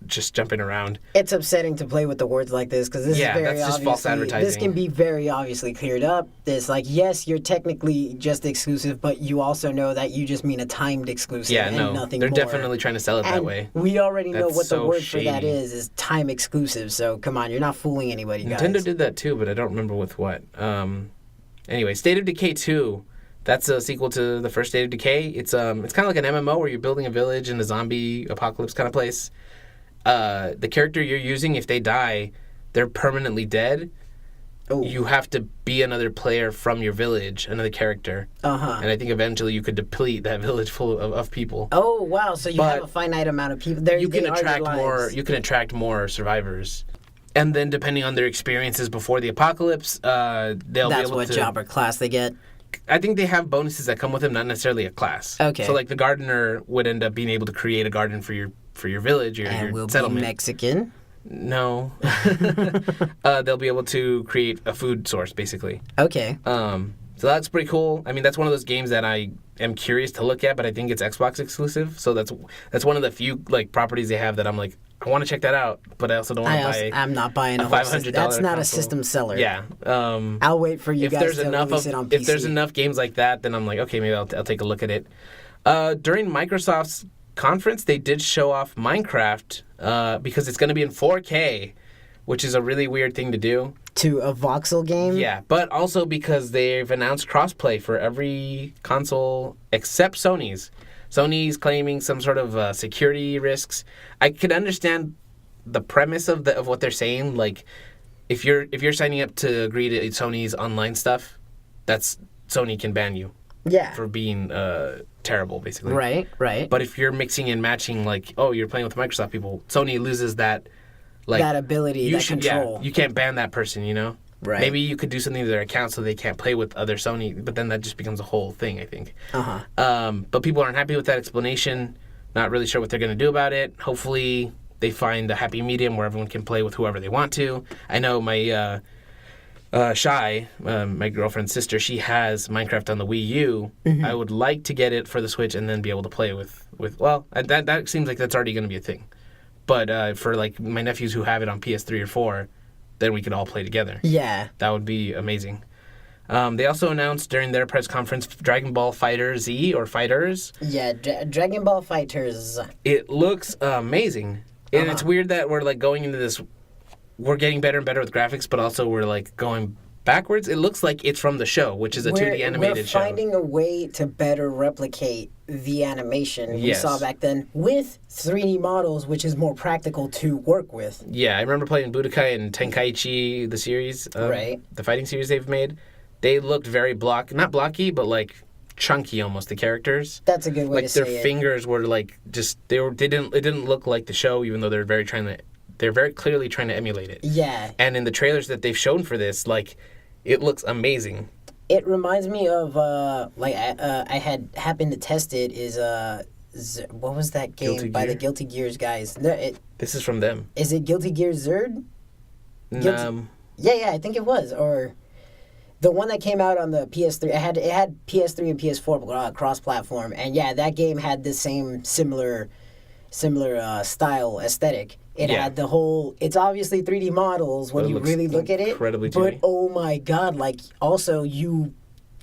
just jumping around. It's upsetting to play with the words like this, because this is very that's just false advertising. This can be very obviously cleared up. It's like, yes, you're technically just exclusive, but you also know that you just mean a timed exclusive and nothing they're more. definitely trying to sell it that way. We already know That's what the so word shady. for that is time exclusive. So come on, you're not fooling anybody, guys. Nintendo did that too, but I don't remember with what. Anyway, State of Decay 2. That's a sequel to the first State of Decay. It's kind of like an MMO where you're building a village in a zombie apocalypse kind of place. The character you're using, if they die, they're permanently dead. Oh. You have to be another player from your village, another character. Uh-huh. And I think eventually you could deplete that village full of people. Oh, wow. So you have a finite amount of people. There, You can attract more survivors. And then depending on their experiences before the apocalypse, they'll be able to... That's what job or class they get? I think they have bonuses that come with them, not necessarily a class. Okay. So like the gardener would end up being able to create a garden for your village or And your will settlement. be Mexican? No. They'll be able to create a food source, basically. Okay. So that's pretty cool. I mean, that's one of those games that I am curious to look at, but I think it's Xbox exclusive. So that's one of the few like properties they have that I'm like, I want to check that out, but I also don't want to buy. I'm not buying a $500 system. That's not console. a system seller. Yeah. I'll wait for you guys to release it on PC. If there's enough games like that, then I'm like, okay, maybe I'll take a look at it. During Microsoft's conference, they did show off Minecraft because it's going to be in 4K, which is a really weird thing to do. To a voxel game? Yeah, but also because they've announced crossplay for every console except Sony's. Sony's claiming some sort of security risks. I could understand the premise of what they're saying. Like, if you're signing up to agree to Sony's online stuff, that's Sony can ban you. Yeah. For being terrible, basically. Right. But if you're mixing and matching, like, oh, you're playing with Microsoft people, Sony loses that. Like, that ability, control. Yeah, you can't ban that person, you know? Right. Maybe you could do something to their account so they can't play with other Sony, but then that just becomes a whole thing, I think. Uh-huh. But people aren't happy with that explanation. Not really sure what they're going to do about it. Hopefully they find a happy medium where everyone can play with whoever they want to. I know my Shy, my girlfriend's sister, she has Minecraft on the Wii U. Mm-hmm. I would like to get it for the Switch and then be able to play with well, that seems like that's already going to be a thing. But for like my nephews who have it on PS3 or 4, then we could all play together. Yeah. That would be amazing. They also announced during their press conference Dragon Ball Fighter Z or Fighters. Yeah, Dragon Ball Fighters. It looks amazing. And it's weird that we're like going into this, we're getting better and better with graphics, but also we're like going backwards. It looks like it's from the show, which is a 2D animated show. We're finding a way to better replicate the animation we saw back then with 3D models, which is more practical to work with. Yeah, I remember playing Budokai and Tenkaichi, the series, right? The fighting series they've made. They looked very not blocky, but like chunky almost. The characters. That's a good way to say it. Like their fingers were like just it didn't look like the show, even though they're very clearly trying to emulate it. Yeah. And in the trailers that they've shown for this, like, it looks amazing. It reminds me of I had happened to test it. Is what was that game by the Guilty Gears guys? This is from them. Is it Guilty Gear Zerd? Yeah, I think it was. Or the one that came out on the PS3. It had PS3 and PS4 cross-platform, and yeah, that game had the same similar style aesthetic. It had the whole. It's obviously 3D models when you really look at it. Incredibly but oh my god! Like also you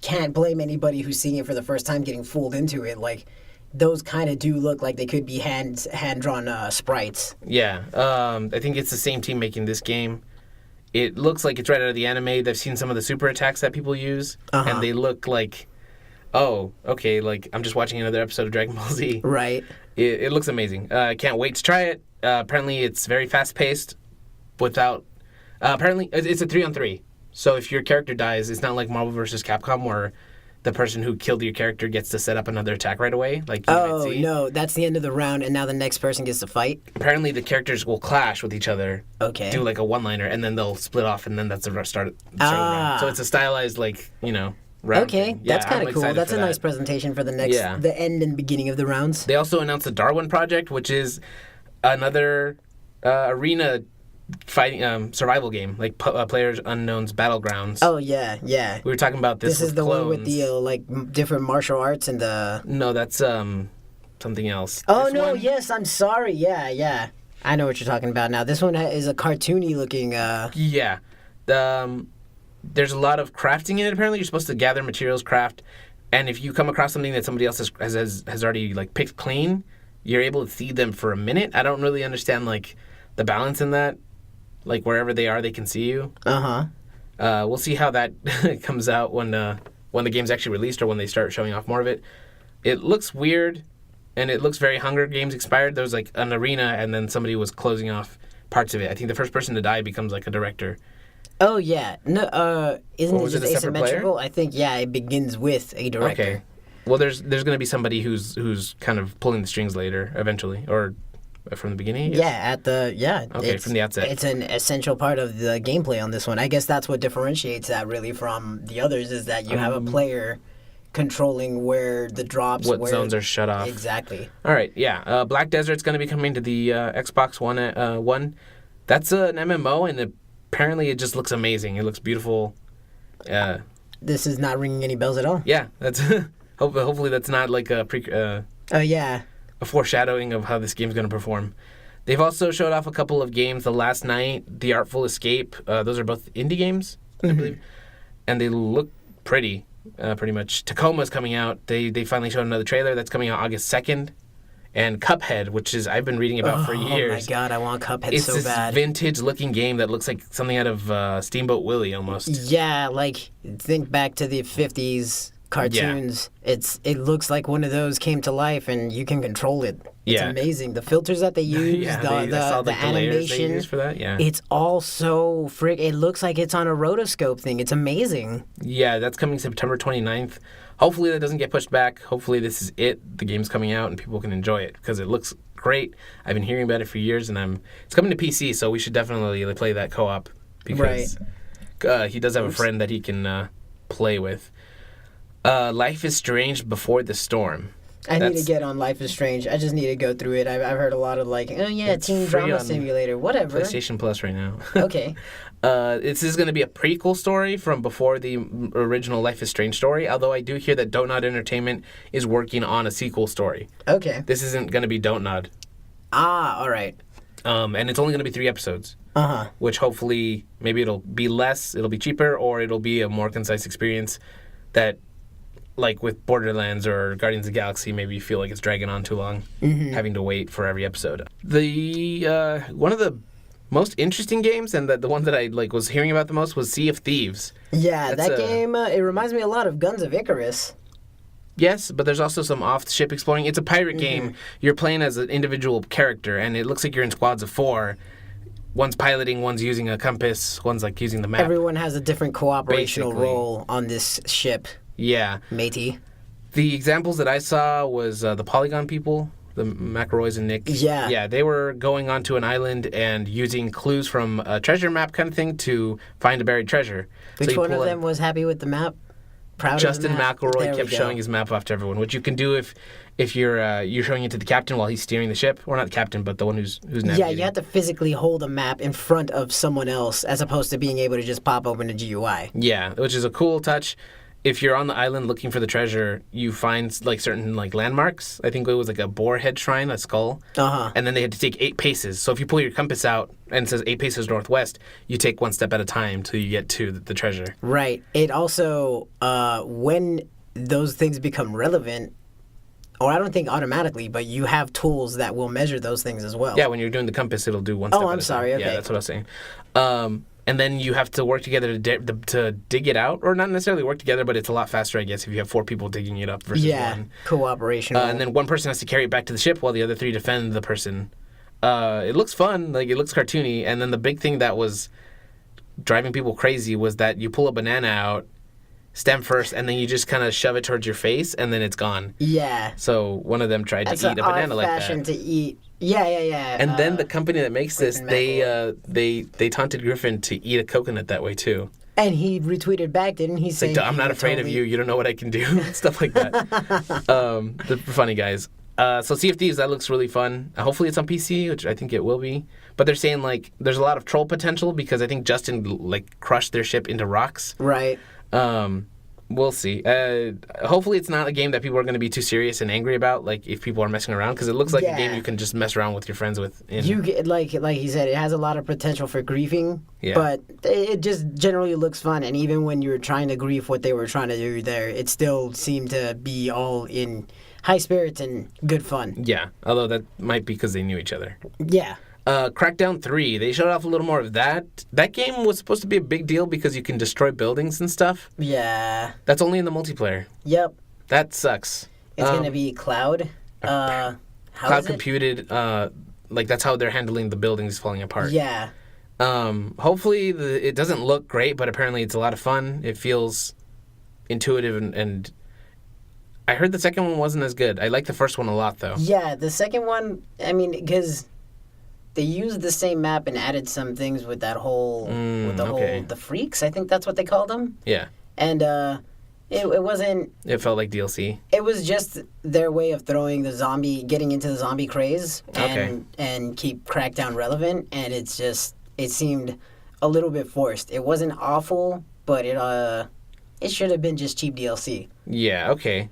can't blame anybody who's seeing it for the first time getting fooled into it. Like those kind of do look like they could be hand drawn sprites. Yeah, I think it's the same team making this game. It looks like it's right out of the anime. I've seen some of the super attacks that people use, and they look like, oh, okay, like I'm just watching another episode of Dragon Ball Z. Right. It looks amazing. I can't wait to try it. Apparently, it's very fast-paced. Apparently, it's a 3-on-3. So if your character dies, it's not like Marvel vs. Capcom where the person who killed your character gets to set up another attack right away. Like you might see. No, that's the end of the round, and now the next person gets to fight. Apparently, the characters will clash with each other. Okay. Do like a one-liner, and then they'll split off, and then that's the start of the round. So it's a stylized, like, round. Okay, thing. that's Yeah, kind I'm of cool. excited That's for a that. nice presentation for the end and beginning of the rounds. They also announced the Darwin Project, which is another arena fighting survival game, like Players Unknown's Battlegrounds. Oh yeah. We were talking about this. This is the one with the different martial arts and the. No, that's something else. Oh This no! one- Yes, I'm sorry. Yeah. I know what you're talking about now. This one is a cartoony looking. Yeah. There's a lot of crafting in it. Apparently, you're supposed to gather materials, craft, and if you come across something that somebody else has already like picked clean, you're able to see them for a minute. I don't really understand like the balance in that. Like wherever they are, they can see you. We'll see how that comes out when the game's actually released or when they start showing off more of it. It looks weird, and it looks very Hunger Games inspired. There was like an arena, and then somebody was closing off parts of it. I think the first person to die becomes like a director. Oh yeah. No. Isn't Or it was it just a separate player? asymmetrical? I think it begins with a director. Okay. Well, there's going to be somebody who's kind of pulling the strings later, eventually, or from the beginning. I guess? Okay, from the outset. It's an essential part of the gameplay on this one. I guess that's what differentiates that really from the others is that you have a player controlling where the drops, what zones are shut off. Exactly. All right, yeah. Black Desert's going to be coming to the Xbox One. That's an MMO, and apparently it just looks amazing. It looks beautiful. This is not ringing any bells at all. Yeah, that's hopefully that's not like a Oh yeah. a foreshadowing of how this game's going to perform. They've also showed off a couple of games. The Last Night, The Artful Escape. Those are both indie games, I believe, and they look pretty. Pretty much. Tacoma's coming out. They finally showed another trailer that's coming out August 2nd. And Cuphead, which is I've been reading about for years. Oh my god, I want Cuphead it's so this bad. vintage-looking game that looks like something out of Steamboat Willie almost. Yeah, like think back to the 50s cartoons. It looks like one of those came to life and you can control it. It's amazing. The filters that they use, I saw, the like, the layers they animation use for that. Yeah. It's all so it looks like it's on a rotoscope thing. It's amazing. Yeah, that's coming September 29th. Hopefully that doesn't get pushed back. Hopefully this is it. The game's coming out and people can enjoy it because it looks great. I've been hearing about it for years, and it's coming to PC, so we should definitely play that co-op because he does have a friend that he can play with. Life is Strange Before the Storm. I need to get on Life is Strange. I just need to go through it. I've heard a lot of teen drama simulator, whatever. PlayStation Plus right now. Okay. This is going to be a prequel story from before the original Life is Strange story, although I do hear that Don't Nod Entertainment is working on a sequel story. Okay. This isn't going to be Don't Nod. All right. And it's only going to be 3 episodes. Uh-huh. Which hopefully, maybe it'll be less, it'll be cheaper, or it'll be a more concise experience that, like with Borderlands or Guardians of the Galaxy, maybe you feel like it's dragging on too long, having to wait for every episode. The one of the most interesting games, and the one that I was hearing about the most, was Sea of Thieves. Yeah, that game, it reminds me a lot of Guns of Icarus. Yes, but there's also some off-ship exploring. It's a pirate game. You're playing as an individual character, and it looks like you're in squads of 4. One's piloting, one's using a compass, one's using the map. Everyone has a different cooperational role on this ship. Yeah. Matey. The examples that I saw was the Polygon people, the McElroys and Nick. Yeah. Yeah, they were going onto an island and using clues from a treasure map kind of thing to find a buried treasure. Which one of them was happy with the map? Proud Justin of the map? McElroy kept showing his map off to everyone, which you can do if you're showing it to the captain while he's steering the ship, or not the captain, but the one who's navigating. Yeah, you have to physically hold a map in front of someone else as opposed to being able to just pop open a GUI. Yeah, which is a cool touch. If you're on the island looking for the treasure, you find certain landmarks. I think it was a boar head shrine, a skull. Uh-huh. And then they had to take 8 paces. So if you pull your compass out and it says 8 paces northwest, you take 1 step at a time till you get to the treasure. Right. It also, when those things become relevant, or I don't think automatically, but you have tools that will measure those things as well. Yeah, when you're doing the compass, it'll do 1 step at a time. Oh, I'm sorry. Okay. Yeah, that's what I was saying. And then you have to work together to dig it out, or not necessarily work together, but it's a lot faster, I guess, if you have 4 people digging it up versus one. Cooperation. And then one person has to carry it back to the ship while the other 3 defend the person. It looks fun, it looks cartoony, and then the big thing that was driving people crazy was that you pull a banana out, stem first, and then you just kind of shove it towards your face, and then it's gone. Yeah. So one of them tried That's to eat a banana like that. fashion to eat. Yeah. And then the company that makes this, Griffin they taunted Griffin to eat a coconut that way too. And he retweeted back, didn't he? Saying, Like, I'm not afraid of you. You don't know what I can do. Stuff like that. They're funny guys. So Sea of Thieves, that looks really fun. Hopefully it's on PC, which I think it will be. But they're saying like there's a lot of troll potential because I think Justin like crushed their ship into rocks. Right. We'll see. Hopefully it's not a game that people are going to be too serious and angry about, like if people are messing around, because it looks like a game you can just mess around with your friends with. You get like he said, it has a lot of potential for griefing, but it just generally looks fun. And even when you were trying to grief what they were trying to do there, it still seemed to be all in high spirits and good fun. Yeah, although that might be because they knew each other. Yeah. Crackdown 3, they showed off a little more of that. That game was supposed to be a big deal because you can destroy buildings and stuff. Yeah. That's only in the multiplayer. Yep. That sucks. It's going to be cloud. Cloud computed. Like that's how they're handling the buildings falling apart. Yeah. Hopefully it doesn't look great, but apparently it's a lot of fun. It feels intuitive and I heard the second one wasn't as good. I like the first one a lot though. Yeah, the second one, I mean, because they used the same map and added some things with that whole, the freaks. I think that's what they called them. Yeah. And it wasn't. It felt like DLC. It was just their way of getting into the zombie craze, and keep Crackdown relevant. And it seemed a little bit forced. It wasn't awful, but it should have been just cheap DLC. Yeah. Okay.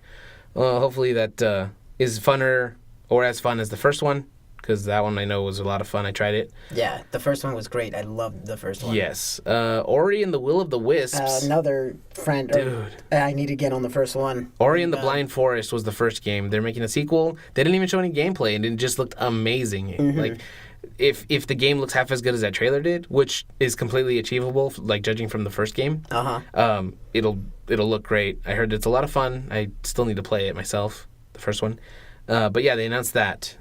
Well, hopefully that is funner or as fun as the first one. Because that one I know was a lot of fun. I tried it. Yeah, the first one was great. I loved the first one. Yes. Ori and the Will of the Wisps. Another friend. Dude. I need to get on the first one. Ori and the Blind Forest was the first game. They're making a sequel. They didn't even show any gameplay, and it just looked amazing. Mm-hmm. Like, if the game looks half as good as that trailer did, which is completely achievable, like judging from the first game, it'll look great. I heard it's a lot of fun. I still need to play it myself, the first one. But yeah, they announced that.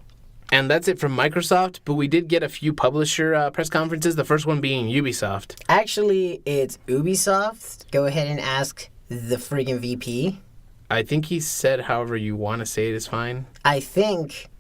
And that's it from Microsoft, but we did get a few publisher press conferences, the first one being Ubisoft. Actually, it's Ubisoft. Go ahead and ask the friggin' VP. I think he said however you want to say it is fine. I think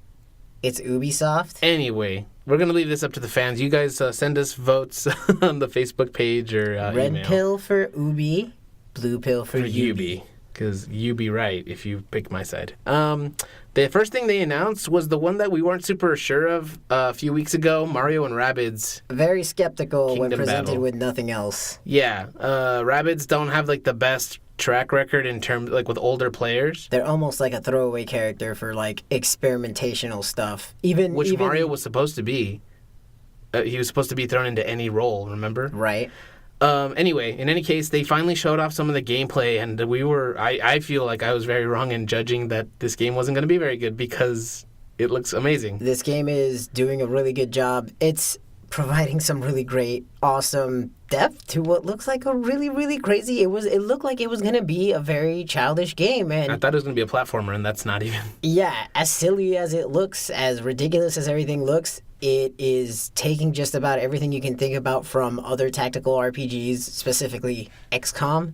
it's Ubisoft. Anyway, we're going to leave this up to the fans. You guys send us votes on the Facebook page or Red email. pill for Ubi, blue pill for Ubi. Because you be right if you pick my side. The first thing they announced was the one that we weren't super sure of a few weeks ago, Mario and Rabbids. Very skeptical Kingdom when presented Battle. with nothing else. Yeah, Rabbids don't have like the best track record in terms like with older players. They're almost like a throwaway character for like experimentational stuff. Which Mario was supposed to be. He was supposed to be thrown into any role, remember? Right. Anyway, in any case, they finally showed off some of the gameplay, and I feel like I was very wrong in judging that this game wasn't going to be very good because it looks amazing. This game is doing a really good job. It's providing some really great, awesome depth to what looks like a really, really crazy. It looked like it was going to be a very childish game. And I thought it was going to be a platformer, and that's not even. Yeah, as silly as it looks, as ridiculous as everything looks, it is taking just about everything you can think about from other tactical RPGs, specifically XCOM,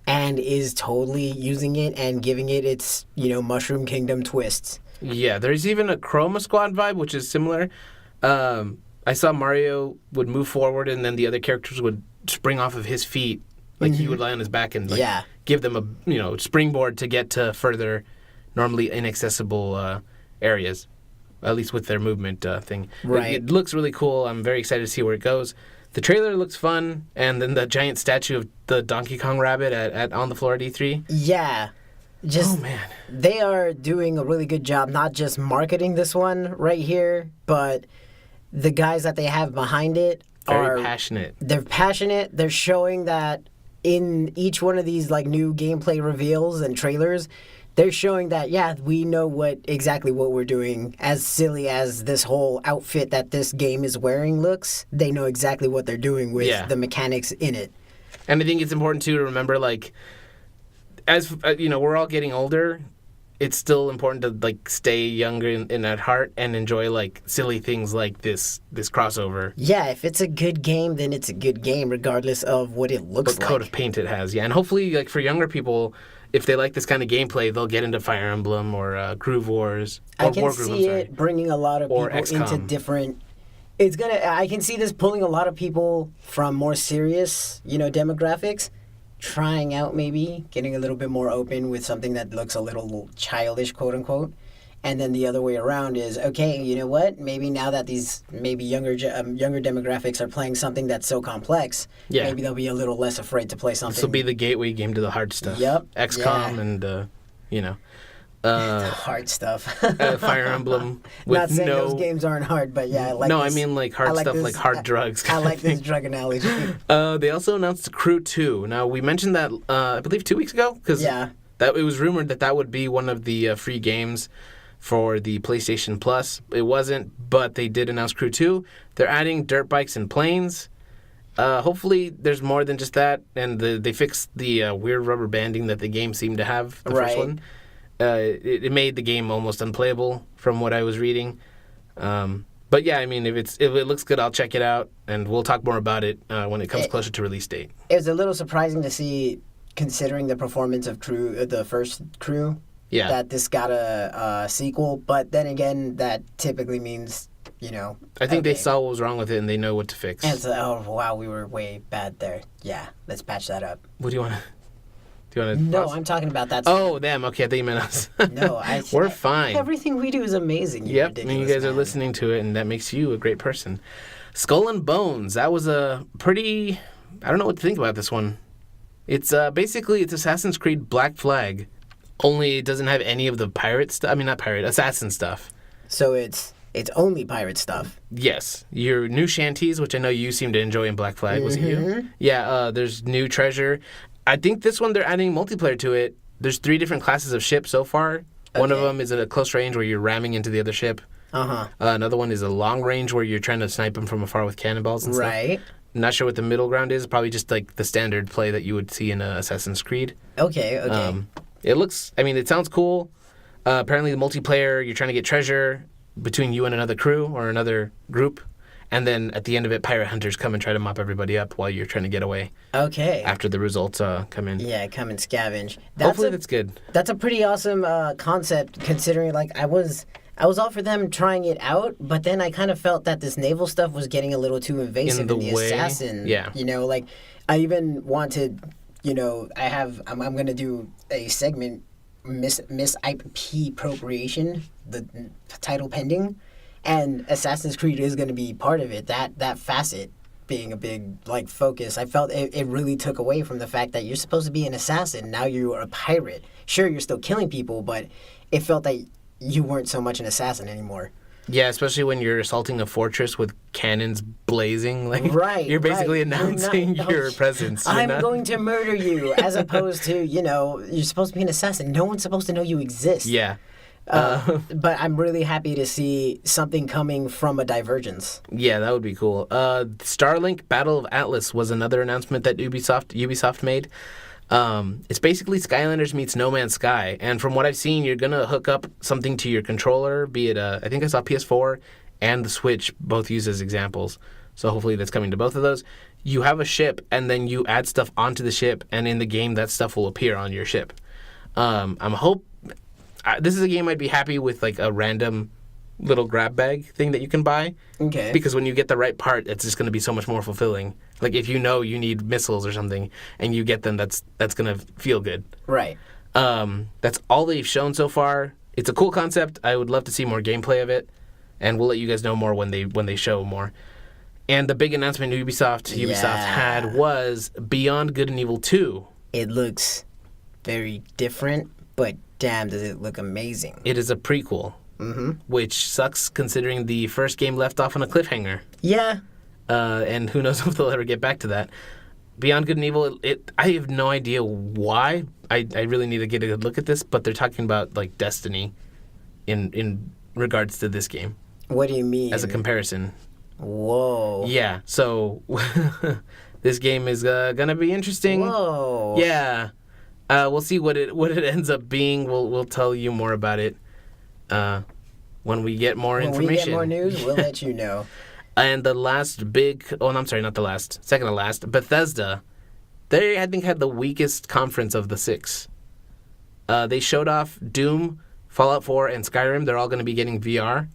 and is totally using it and giving it its, Mushroom Kingdom twists. Yeah, there's even a Chroma Squad vibe, which is similar. I saw Mario would move forward, and then the other characters would spring off of his feet. Like, he would lie on his back and give them a springboard to get to further, normally inaccessible areas. At least with their movement thing. Right. It looks really cool. I'm very excited to see where it goes. The trailer looks fun, and then the giant statue of the Donkey Kong rabbit on the floor at E3. Yeah. Oh, man. They are doing a really good job, not just marketing this one right here, but the guys that they have behind it Very passionate. They're passionate. They're showing that in each one of these like new gameplay reveals and trailers, they're showing that, we know exactly what we're doing. As silly as this whole outfit that this game is wearing looks, they know exactly what they're doing with the mechanics in it. And I think it's important, too, to remember, like, as, we're all getting older, it's still important to like stay younger in at heart and enjoy like silly things like this crossover. Yeah, if it's a good game, then it's a good game, regardless of what it looks What like. coat of paint it has, yeah. And hopefully, like for younger people, if they like this kind of gameplay, they'll get into Fire Emblem or Groove Wars. Or I can War Groove, see it bringing a lot of Or people into XCOM. different. I can see this pulling a lot of people from more serious, demographics, trying out maybe getting a little bit more open with something that looks a little childish, quote unquote. And then the other way around is, okay, you know what? Maybe now that these maybe younger demographics are playing something that's so complex, maybe they'll be a little less afraid to play something. This will be the gateway game to the hard stuff. Yep. XCOM and hard stuff. Fire Emblem. With Not saying those games aren't hard, but yeah, I like. No, this. I mean like hard stuff, like hard drugs. I like this drug analogy. They also announced Crew 2. Now we mentioned that I believe 2 weeks ago because that it was rumored that would be one of the free games for the PlayStation Plus. It wasn't, but they did announce Crew 2. They're adding dirt bikes and planes. Hopefully there's more than just that, and they fixed the weird rubber banding that the game seemed to have, the first one. It made the game almost unplayable from what I was reading. But yeah, I mean, if it looks good, I'll check it out, and we'll talk more about it when it comes closer to release date. It was a little surprising to see, considering the performance of the first Crew, that this got a sequel. But then again, that typically means, I think they saw what was wrong with it, and they know what to fix. And so, oh, wow, we were way bad there. Yeah, let's patch that up. What do you want to... No, I'm talking about that. Oh, them. Okay, I thought you meant us. No, we're fine. Everything we do is amazing. Yep, and you guys are listening to it, and that makes you a great person. Skull and Bones. That was a pretty... I don't know what to think about this one. It's basically it's Assassin's Creed Black Flag, only it doesn't have any of the pirate stuff. I mean, not pirate, assassin stuff. So it's only pirate stuff. Yes, your new shanties, which I know you seem to enjoy in Black Flag. Was it you? Yeah. There's new treasure. I think this one, they're adding multiplayer to it. There's 3 different classes of ship so far. Okay. One of them is at a close range where you're ramming into the other ship. Another one is a long range where you're trying to snipe them from afar with cannonballs and stuff. Right. Not sure what the middle ground is. Probably just like the standard play that you would see in Assassin's Creed. Okay. It looks... I mean, it sounds cool. Apparently the multiplayer, you're trying to get treasure between you and another crew or another group. And then at the end of it, pirate hunters come and try to mop everybody up while you're trying to get away. Okay. After the results come in. Yeah, come and scavenge. Hopefully that's good. That's a pretty awesome concept, considering like I was all for them trying it out, but then I kind of felt that this naval stuff was getting a little too invasive in the assassin. Yeah. Like I even wanted, I'm going to do a segment, Miss IP appropriation, the title pending. And Assassin's Creed is going to be part of it. That facet being a big focus, I felt it really took away from the fact that you're supposed to be an assassin. Now you're a pirate. Sure, you're still killing people, but it felt that you weren't so much an assassin anymore. Yeah, especially when you're assaulting a fortress with cannons blazing. Right. You're basically announcing your presence. I'm going to murder you, as opposed to you're supposed to be an assassin. No one's supposed to know you exist. Yeah. But I'm really happy to see something coming from a divergence. Yeah, that would be cool. Starlink Battle of Atlas was another announcement that Ubisoft made. It's basically Skylanders meets No Man's Sky, and from what I've seen, you're gonna hook up something to your controller, be it I think I saw PS4 and the Switch both used as examples. So hopefully that's coming to both of those. You have a ship, and then you add stuff onto the ship, and in the game that stuff will appear on your ship. This is a game I'd be happy with, like a random little grab bag thing that you can buy. Okay. Because when you get the right part, it's just going to be so much more fulfilling. Like if you know you need missiles or something and you get them, that's going to feel good. Right. That's all they've shown so far. It's a cool concept. I would love to see more gameplay of it, and we'll let you guys know more when they show more. And the big announcement Ubisoft had was Beyond Good and Evil 2. It looks very different, but damn, does it look amazing. It is a prequel, which sucks considering the first game left off on a cliffhanger. Yeah. And who knows if they'll ever get back to that. Beyond Good and Evil, I have no idea why. I really need to get a good look at this, but they're talking about like Destiny in regards to this game. What do you mean? As a comparison. Whoa. Yeah, so this game is going to be interesting. Whoa. Yeah. We'll see what it ends up being. We'll tell you more about it when we get more information. When we get more news, we'll let you know. And the last big... Oh, I'm sorry, not the last. Second to last. Bethesda. They, I think, had the weakest conference of the 6. They showed off Doom, Fallout 4, and Skyrim. They're all going to be getting VR.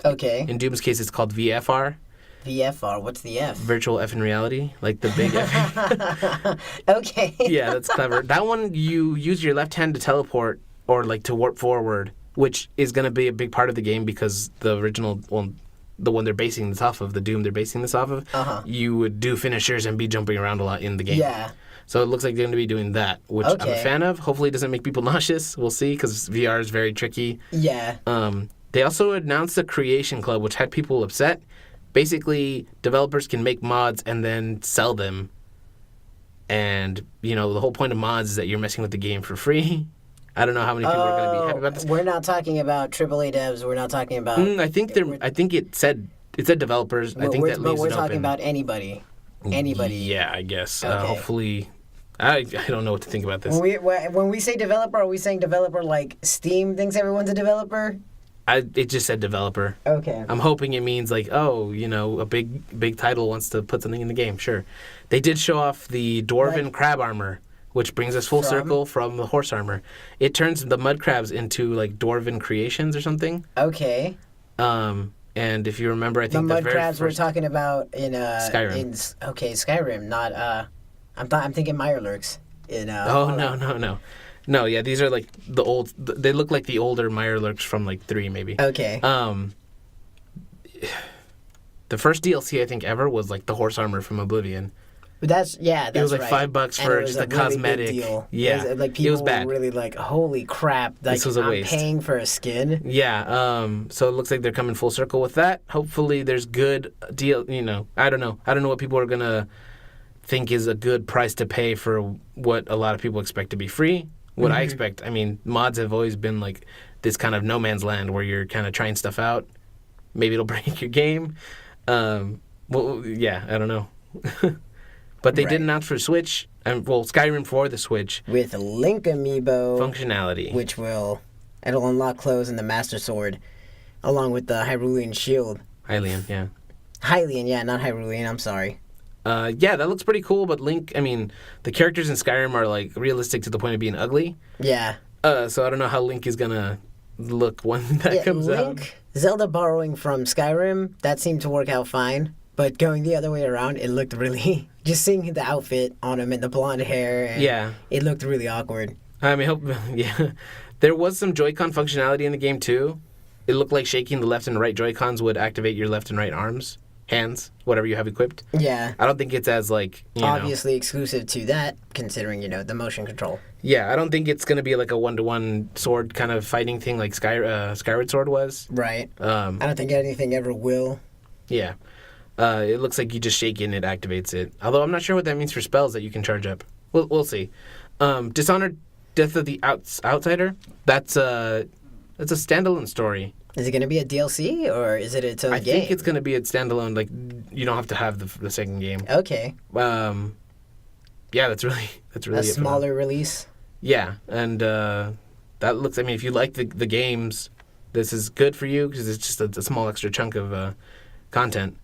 Okay. In Doom's case, it's called VFR. VFR, what's the F? Virtual effing reality, like the big F. Okay. Yeah, that's clever. That one, you use your left hand to teleport or like to warp forward, which is going to be a big part of the game because the original, well, the one they're basing this off of, the Doom they're basing this off of, you would do finishers and be jumping around a lot in the game. Yeah. So it looks like they're going to be doing that, which I'm a fan of. Hopefully it doesn't make people nauseous. We'll see, because VR is very tricky. Yeah. They also announced the Creation Club, which had people upset. Basically, developers can make mods and then sell them. And, you know, the whole point of mods is that you're messing with the game for free. I don't know how many people are going to be happy about this. We're not talking about AAA devs. We're not talking about... I think it said developers. I think that leaves it open. But we're talking about anybody. Anybody. Yeah, I guess. Okay. Hopefully... I don't know what to think about this. When we say developer, are we saying developer like Steam thinks everyone's a developer? It just said developer. Okay. I'm hoping it means like, oh, you know, a big title wants to put something in the game. Sure. They did show off the Dwarven crab armor, which brings us full circle from the horse armor. it turns the mud crabs into like dwarven creations or something. Okay. And if you remember, I think the mud crabs we're talking about in Skyrim. Skyrim, not I'm thinking Mirelurks in No, yeah, these are like the old. They look like the older Mirelurks from like 3, maybe. Okay. The first DLC I think ever was like the horse armor from Oblivion. But that's it was like $5 for just a cosmetic. Big deal. Yeah, it was bad. Were really like, holy crap! Like, this was a waste. I'm paying for a skin. Yeah. So it looks like they're coming full circle with that. Hopefully, there's good deal. You know, I don't know what people are gonna think is a good price to pay for what a lot of people expect to be free. What I expect, I mean, mods have always been like this kind of no man's land where you're kind of trying stuff out. Maybe it'll break your game. Well, yeah, I don't know. But they did announce for Switch, Skyrim for the Switch. With Link Amiibo. Functionality. Which it'll unlock clothes and the Master Sword, along with the Hyrulean Shield. Hylian, yeah. Hylian, yeah, not Hyrulean, I'm sorry. Yeah, that looks pretty cool, but Link, I mean, the characters in Skyrim are, like, realistic to the point of being ugly. Yeah. So I don't know how Link is gonna look when that comes out. Zelda borrowing from Skyrim, that seemed to work out fine. But going the other way around, it looked really... Just seeing the outfit on him and the blonde hair, and it looked really awkward. I mean, yeah. There was some Joy-Con functionality in the game, too. It looked like shaking the left and right Joy-Cons would activate your left and right arms. Hands, whatever you have equipped. Yeah. I don't think it's as, like, obviously exclusive to that, considering, the motion control. Yeah, I don't think it's going to be like a one-to-one sword kind of fighting thing like Skyward Sword was. Right. I don't think anything ever will. Yeah. It looks like you just shake it and it activates it. Although I'm not sure what that means for spells that you can charge up. We'll see. Dishonored Death of the Outsider, that's a standalone story. Is it going to be a DLC, or is it its own game? I think it's going to be a standalone. Like, you don't have to have the second game. Okay. Yeah, that's really a smaller release. Yeah, and that looks. I mean, if you like the games, this is good for you because it's just a small extra chunk of content.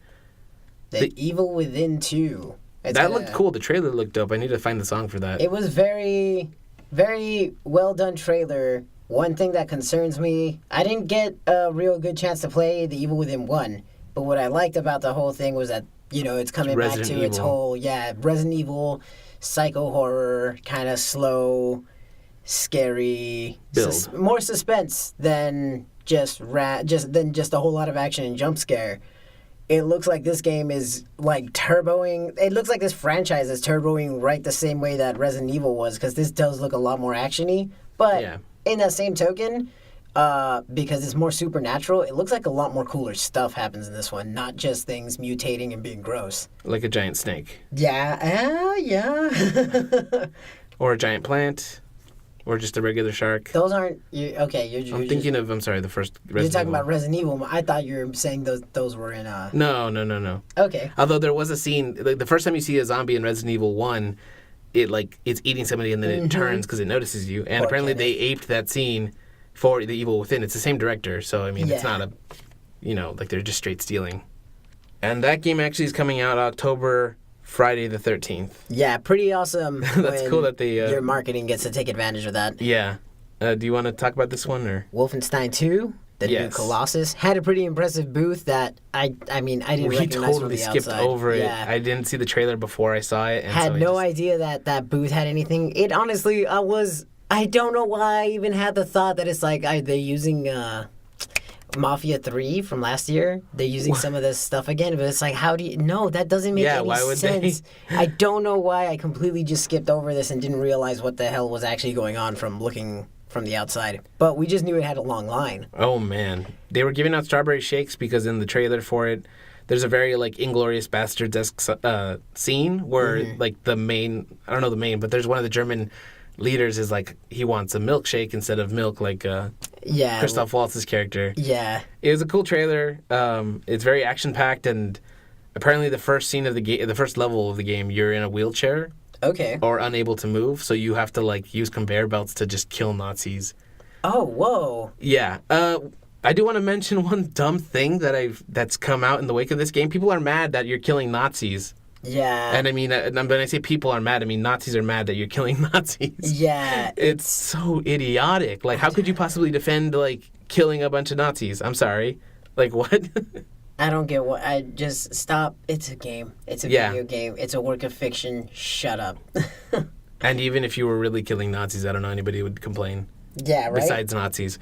The Evil Within 2. That looked cool. The trailer looked dope. I need to find the song for that. It was very, very well done trailer. One thing that concerns me, I didn't get a real good chance to play The Evil Within 1, but what I liked about the whole thing was that, it's coming back to its whole, Resident Evil, psycho horror, kind of slow, scary, more suspense than just a whole lot of action and jump scare. It looks like this game is like turboing. It looks like this franchise is turboing right the same way that Resident Evil was, because this does look a lot more actiony. But in that same token, because it's more supernatural, it looks like a lot more cooler stuff happens in this one, not just things mutating and being gross. Like a giant snake. Yeah, yeah. Or a giant plant. Or just a regular shark. Those aren't... I'm thinking of, I'm sorry, the first Resident Evil. You're talking about Resident Evil. I thought you were saying those were in... No. Okay. Although there was a scene... The first time you see a zombie in Resident Evil 1, it's eating somebody and then it turns because it notices you. And apparently they aped that scene for The Evil Within. It's the same director, so I mean it's not a, they're just straight stealing. And that game actually is coming out Friday the 13th. Yeah, pretty awesome. That's cool that they your marketing gets to take advantage of that. Yeah. Do you want to talk about this one or? Wolfenstein 2. The new Colossus had a pretty impressive booth that I didn't recognize from the skipped outside. over it. I didn't see the trailer before I saw it. And had no idea that booth had anything. It honestly, I don't know why I even had the thought that it's like, are they using Mafia 3 from last year? They're using some of this stuff again, but it's like, no, that doesn't make any why would sense. I don't know why I completely just skipped over this and didn't realize what the hell was actually going on from looking from the outside. But we just knew it had a long line. Oh, man. They were giving out strawberry shakes because in the trailer for it, there's a very, Inglourious Basterds-esque scene where, the main... I don't know the main, but there's one of the German leaders is, he wants a milkshake instead of milk, Christoph Waltz's character. Yeah. It was a cool trailer. It's very action-packed, and apparently the first scene of the first level of the game, you're in a wheelchair. Okay. Or unable to move, so you have to use conveyor belts to just kill Nazis. Oh, whoa. Yeah. I do want to mention one dumb thing that's come out in the wake of this game. People are mad that you're killing Nazis. Yeah. And I mean, when I say people are mad, I mean Nazis are mad that you're killing Nazis. Yeah. It's so idiotic. How could you possibly defend killing a bunch of Nazis? I'm sorry. What? I don't get what. I just stop. It's a game. It's a video game. It's a work of fiction. Shut up. And even if you were really killing Nazis, I don't know anybody would complain. Yeah, right? Besides Nazis.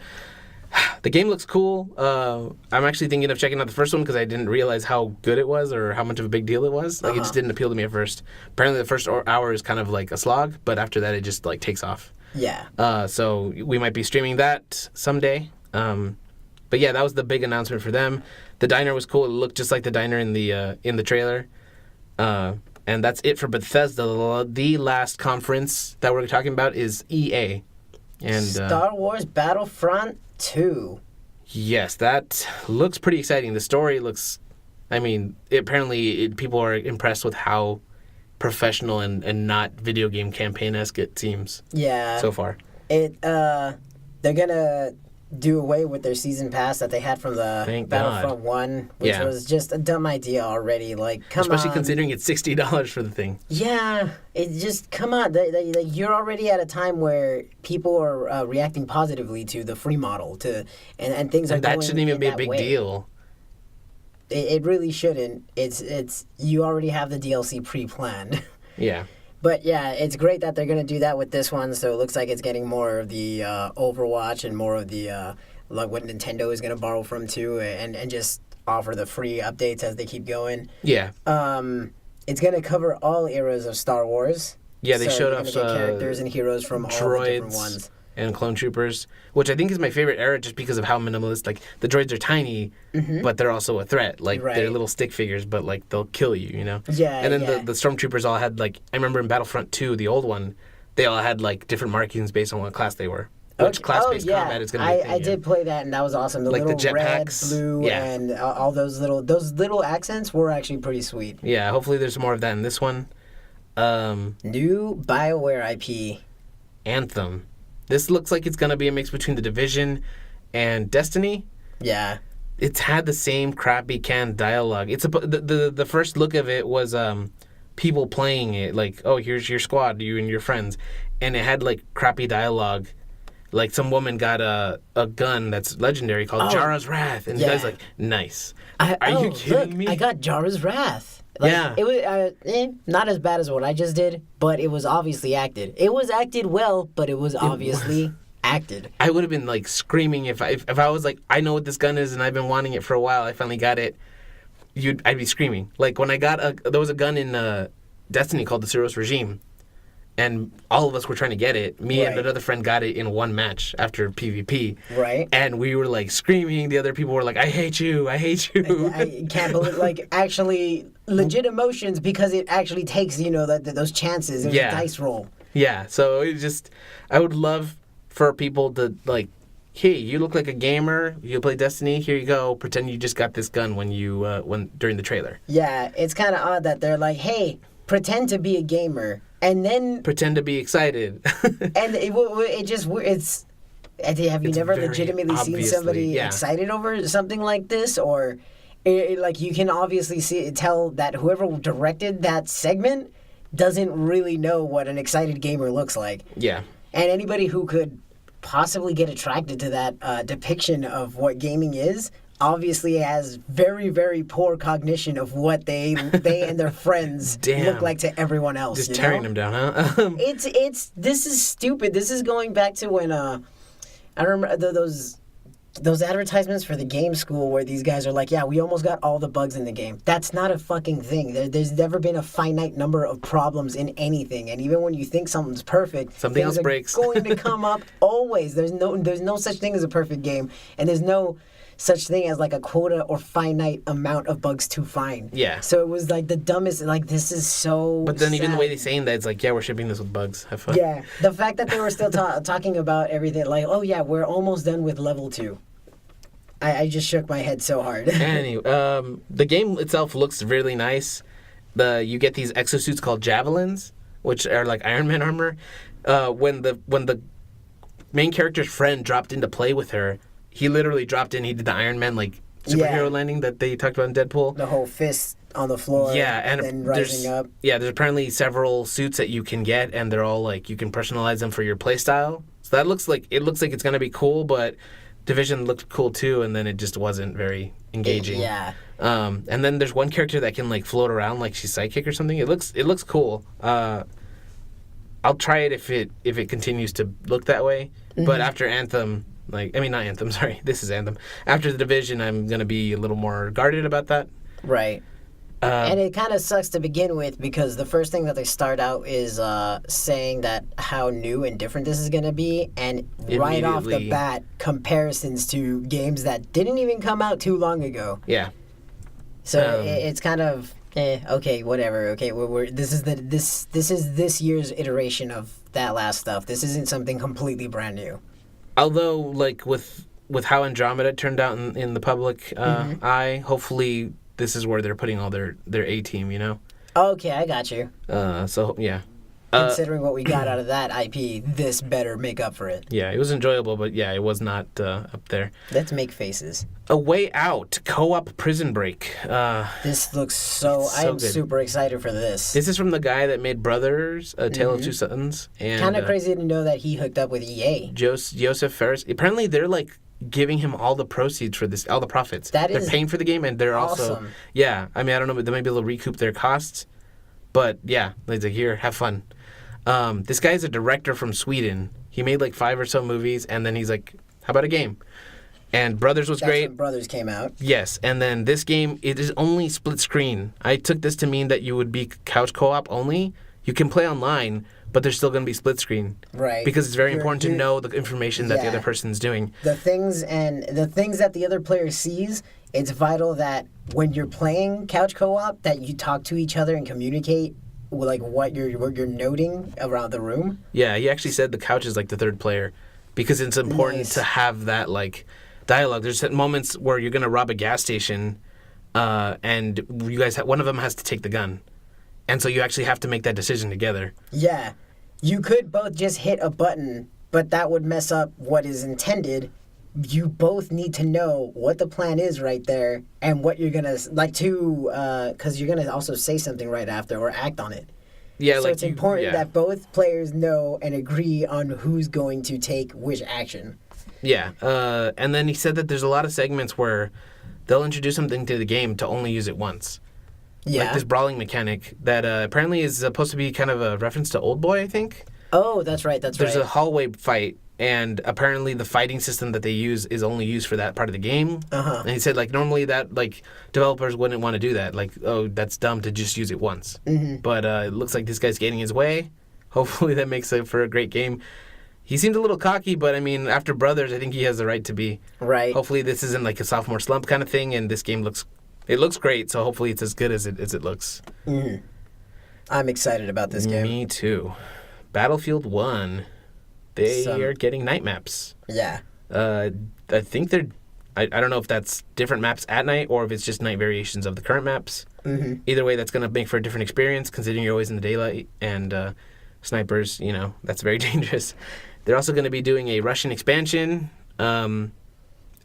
The game looks cool. I'm actually thinking of checking out the first one because I didn't realize how good it was or how much of a big deal it was. It just didn't appeal to me at first. Apparently the first hour is kind of like a slog, but after that it just takes off. Yeah. So we might be streaming that someday. But yeah, that was the big announcement for them. The diner was cool. It looked just like the diner in the trailer. And that's it for Bethesda. The last conference that we're talking about is EA. And Star Wars Battlefront 2. Yes, that looks pretty exciting. The story looks... I mean, people are impressed with how professional and not video game campaign-esque it seems. Yeah. So far. They're going to do away with their season pass that they had from the Battlefront 1, which was just a dumb idea already. Especially considering it's $60 for the thing. Yeah, it just, come on. You're already at a time where people are reacting positively to the free model, and things are going that shouldn't even be a big deal. It really shouldn't. It's you already have the DLC pre-planned. Yeah. But yeah, it's great that they're going to do that with this one, so it looks like it's getting more of the Overwatch and more of the what Nintendo is going to borrow from too, and just offer the free updates as they keep going. Yeah. It's going to cover all eras of Star Wars. Yeah, they showed off characters and heroes from all the different ones. And clone troopers, which I think is my favorite era just because of how minimalist. The droids are tiny, but they're also a threat. They're little stick figures, but they'll kill you, Yeah. And then the stormtroopers all had I remember in Battlefront 2, the old one, they all had different markings based on what class they were. Which class-based combat is going to be a thing. I did play that, and that was awesome. The little the red, blue, and all those little accents were actually pretty sweet. Yeah, hopefully there's more of that in this one. New BioWare IP. Anthem. This looks like it's going to be a mix between The Division and Destiny. Yeah. It's had the same crappy canned dialogue. The first look of it was people playing it, here's your squad, you and your friends. And it had, crappy dialogue. Some woman got a gun that's legendary called Jara's Wrath. And the guy's like, nice. Are you kidding me? I got Jara's Wrath. Yeah. It was not as bad as what I just did, but it was obviously acted. It was acted well, but it was obviously acted. I would have been screaming if I was I know what this gun is and I've been wanting it for a while. I finally got it. I'd be screaming. When I got there was a gun in Destiny called the Suros Regime, and all of us were trying to get it. Me and another friend got it in one match after PvP. Right. And we were screaming. The other people were I hate you. I hate you. I can't believe actually legit emotions because it actually takes those chances. It was a dice roll. Yeah. So it just I would love for people to hey, you look like a gamer. You play Destiny. Here you go. Pretend you just got this gun when during the trailer. Yeah, it's kind of odd that they're hey, pretend to be a gamer. And then pretend to be excited. and it's. Have you never very legitimately seen somebody excited over something like this, or like you can obviously tell that whoever directed that segment doesn't really know what an excited gamer looks like. Yeah. And anybody who could possibly get attracted to that depiction of what gaming is obviously has very, very poor cognition of what they and their friends look like to everyone else. Just tearing them down, huh? This is stupid. This is going back to when I remember those advertisements for the game school where these guys are like, yeah, we almost got all the bugs in the game. That's not a fucking thing. There's never been a finite number of problems in anything. And even when you think something's perfect, something else breaks. Going to come up always. There's no such thing as a perfect game. And there's no such thing as like a quota or finite amount of bugs to find. Yeah. So it was like the dumbest, like this is so But then sad. even the way they're saying that, it's like, yeah, we're shipping this with bugs. Have fun. Yeah. The fact that they were still talking about everything, like, oh yeah, we're almost done with level 2. I just shook my head so hard. Anyway, the game itself looks really nice. You get these exosuits called javelins, which are like Iron Man armor. When the main character's friend dropped in to play with her, he literally dropped in. He did the Iron Man like superhero landing that they talked about in Deadpool. The whole fist on the floor. Yeah, and then rising up. Yeah, there's apparently several suits that you can get, and they're all like you can personalize them for your playstyle. So that looks like it's gonna be cool, but Division looked cool too, and then it just wasn't very engaging. Yeah. And then there's one character that can like float around like she's psychic or something. It looks cool. I'll try it if it continues to look that way. Mm-hmm. But after Anthem, not Anthem, sorry. This is Anthem. After the Division, I'm going to be a little more guarded about that. Right. And it kind of sucks to begin with because the first thing that they start out is saying that how new and different this is going to be, and right off the bat, comparisons to games that didn't even come out too long ago. Yeah. So it's kind of okay, whatever. Okay, this is this year's iteration of that last stuff. This isn't something completely brand new. Although, like with how Andromeda turned out in the public eye, hopefully this is where they're putting all their A team, you know? Okay, I got you. So, yeah. Considering what we got out of that IP, this better make up for it. Yeah, it was enjoyable, but yeah, it was not up there. Let's make faces. A Way Out, co-op Prison Break. This looks so I'm good. super excited for this. This is from the guy that made Brothers, A Tale of Two Sons. Kind of crazy to know that he hooked up with EA. Joseph Ferris. Apparently, they're like giving him all the proceeds for this, all the profits. They're paying for the game, and they're awesome. Also, yeah. I mean, I don't know, but they might be able to recoup their costs. But yeah, like here, have fun. This guy's a director from Sweden. He made like 5 or so movies, and then he's like, "How about a game?" And Brothers was great. When Brothers came out. Yes, and then this game, it is only split screen. I took this to mean that you would be couch co-op only. You can play online, but there's still going to be split screen. Right. Because it's very important to know the information that the other person's doing. The things that the other player sees, it's vital that when you're playing couch co-op, that you talk to each other and communicate like what you're noting around the room. Yeah, he actually said the couch is like the third player because it's important to have that like dialogue. There's moments where you're going to rob a gas station and you guys one of them has to take the gun. And so you actually have to make that decision together. Yeah. You could both just hit a button, but that would mess up what is intended. You both need to know what the plan is right there and what you're going to, because you're going to also say something right after or act on it. Yeah, so it's important that both players know and agree on who's going to take which action. Yeah. And then he said that there's a lot of segments where they'll introduce something to the game to only use it once. Yeah. Like this brawling mechanic that apparently is supposed to be kind of a reference to Old Boy, I think. Oh, that's right. There's a hallway fight, and apparently the fighting system that they use is only used for that part of the game. Uh-huh. And he said, like, normally that, like, developers wouldn't want to do that. Like, oh, that's dumb to just use it once. Mm-hmm. But it looks like this guy's getting his way. Hopefully that makes it for a great game. He seemed a little cocky, but, I mean, after Brothers, I think he has the right to be. Right. Hopefully this isn't, like, a sophomore slump kind of thing, and this game looks great, so hopefully it's as good as it looks. Mm-hmm. I'm excited about this game. Me too. Battlefield 1. They are getting night maps. Yeah. I think I don't know if that's different maps at night or if it's just night variations of the current maps. Mm-hmm. Either way, that's going to make for a different experience, considering you're always in the daylight, and snipers, that's very dangerous. They're also going to be doing a Russian expansion, and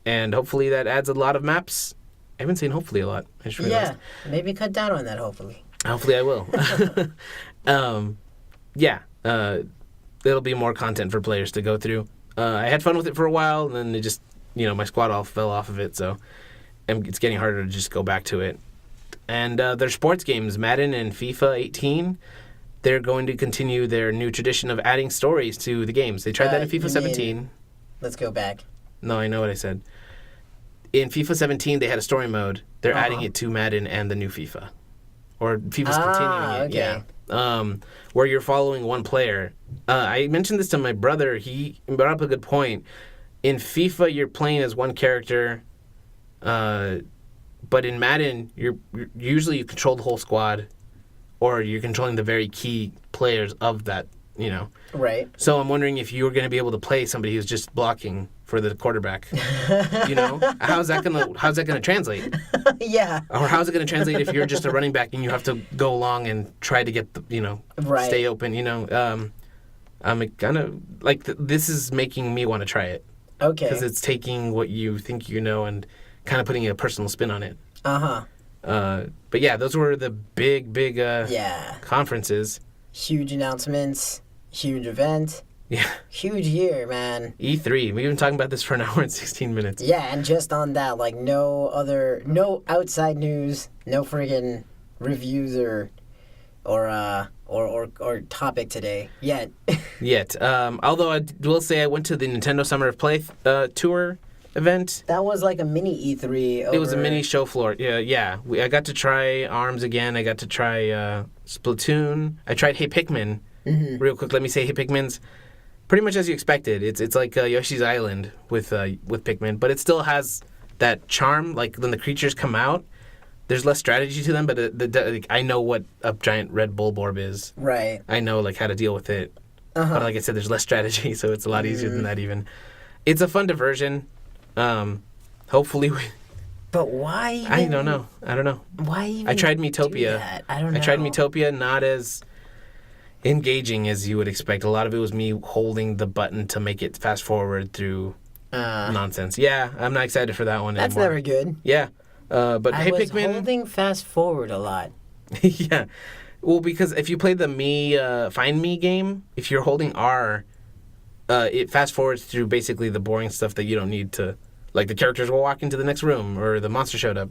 hopefully that adds a lot of maps. I haven't seen hopefully a lot. I just realized. Yeah, maybe cut down on that, hopefully. Hopefully I will. There'll be more content for players to go through. I had fun with it for a while, and then it just, my squad all fell off of it, so it's getting harder to just go back to it. And their sports games, Madden and FIFA 18, they're going to continue their new tradition of adding stories to the games. They tried that in FIFA 17. Let's go back. No, I know what I said. In FIFA 17, they had a story mode. They're adding it to Madden and the new FIFA. Or FIFA's continuing it, okay. yeah. Where you're following one player. I mentioned this to my brother. He brought up a good point. In FIFA, you're playing as one character, but in Madden, usually you control the whole squad, or you're controlling the very key players of that, Right. So I'm wondering if you're going to be able to play somebody who's just blocking for the quarterback. How's that gonna translate? Yeah. Or how's it gonna translate if you're just a running back and you have to go along and try to get the right. stay open? I'm kind of like this is making me want to try it. Okay. Because it's taking what you think and kind of putting a personal spin on it. But yeah, those were the big conferences. Huge announcements. Huge event. Yeah. Huge year, man. E3. We've been talking about this for an hour and 16 minutes. Yeah, and just on that, like no outside news, no friggin' reviews or topic today yet. Although I will say I went to the Nintendo Summer of Play tour event. That was like a mini E3. It was a mini show floor. Yeah. I got to try ARMS again. I got to try Splatoon. I tried Hey Pikmin. Mm-hmm. Real quick, let me say Hey Pikmin's pretty much as you expected. It's like Yoshi's Island with Pikmin, but it still has that charm. Like when the creatures come out, there's less strategy to them, but I know what a giant red bulborb is. Right. I know how to deal with it. But like I said, there's less strategy, so it's a lot easier than that even. It's a fun diversion. Hopefully But why even, I don't know. Why even I tried Miitopia. I don't know. I tried Miitopia, not as engaging as you would expect. A lot of it was me holding the button to make it fast forward through nonsense. Yeah, I'm not excited for that one That's anymore. never good. Yeah. But I Hey was Pikmin... holding fast forward a lot. Yeah. Well, because if you play the Find Me game, if you're holding R, it fast forwards through basically the boring stuff that you don't need to... Like the characters will walk into the next room or the monster showed up,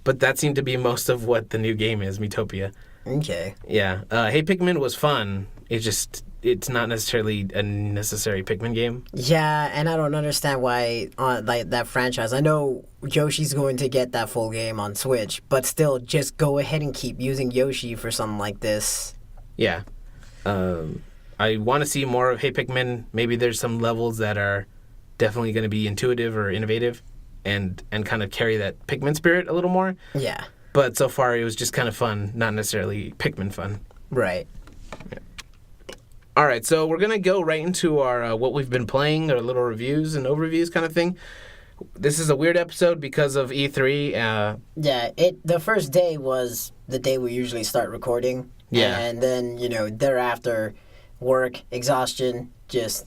But that seemed to be most of what the new game is, Miitopia. Okay. Yeah. Hey Pikmin was fun. It's not necessarily a necessary Pikmin game. Yeah, and I don't understand why that franchise. I know Yoshi's going to get that full game on Switch, but still, just go ahead and keep using Yoshi for something like this. Yeah. I want to see more of Hey Pikmin. Maybe there's some levels that are definitely going to be intuitive or innovative and kind of carry that Pikmin spirit a little more. Yeah. But so far, it was just kind of fun, not necessarily Pikmin fun. Right. Yeah. All right, so we're going to go right into our what we've been playing, our little reviews and overviews kind of thing. This is a weird episode because of E3. The first day was the day we usually start recording. Yeah. And then, thereafter, work, exhaustion, this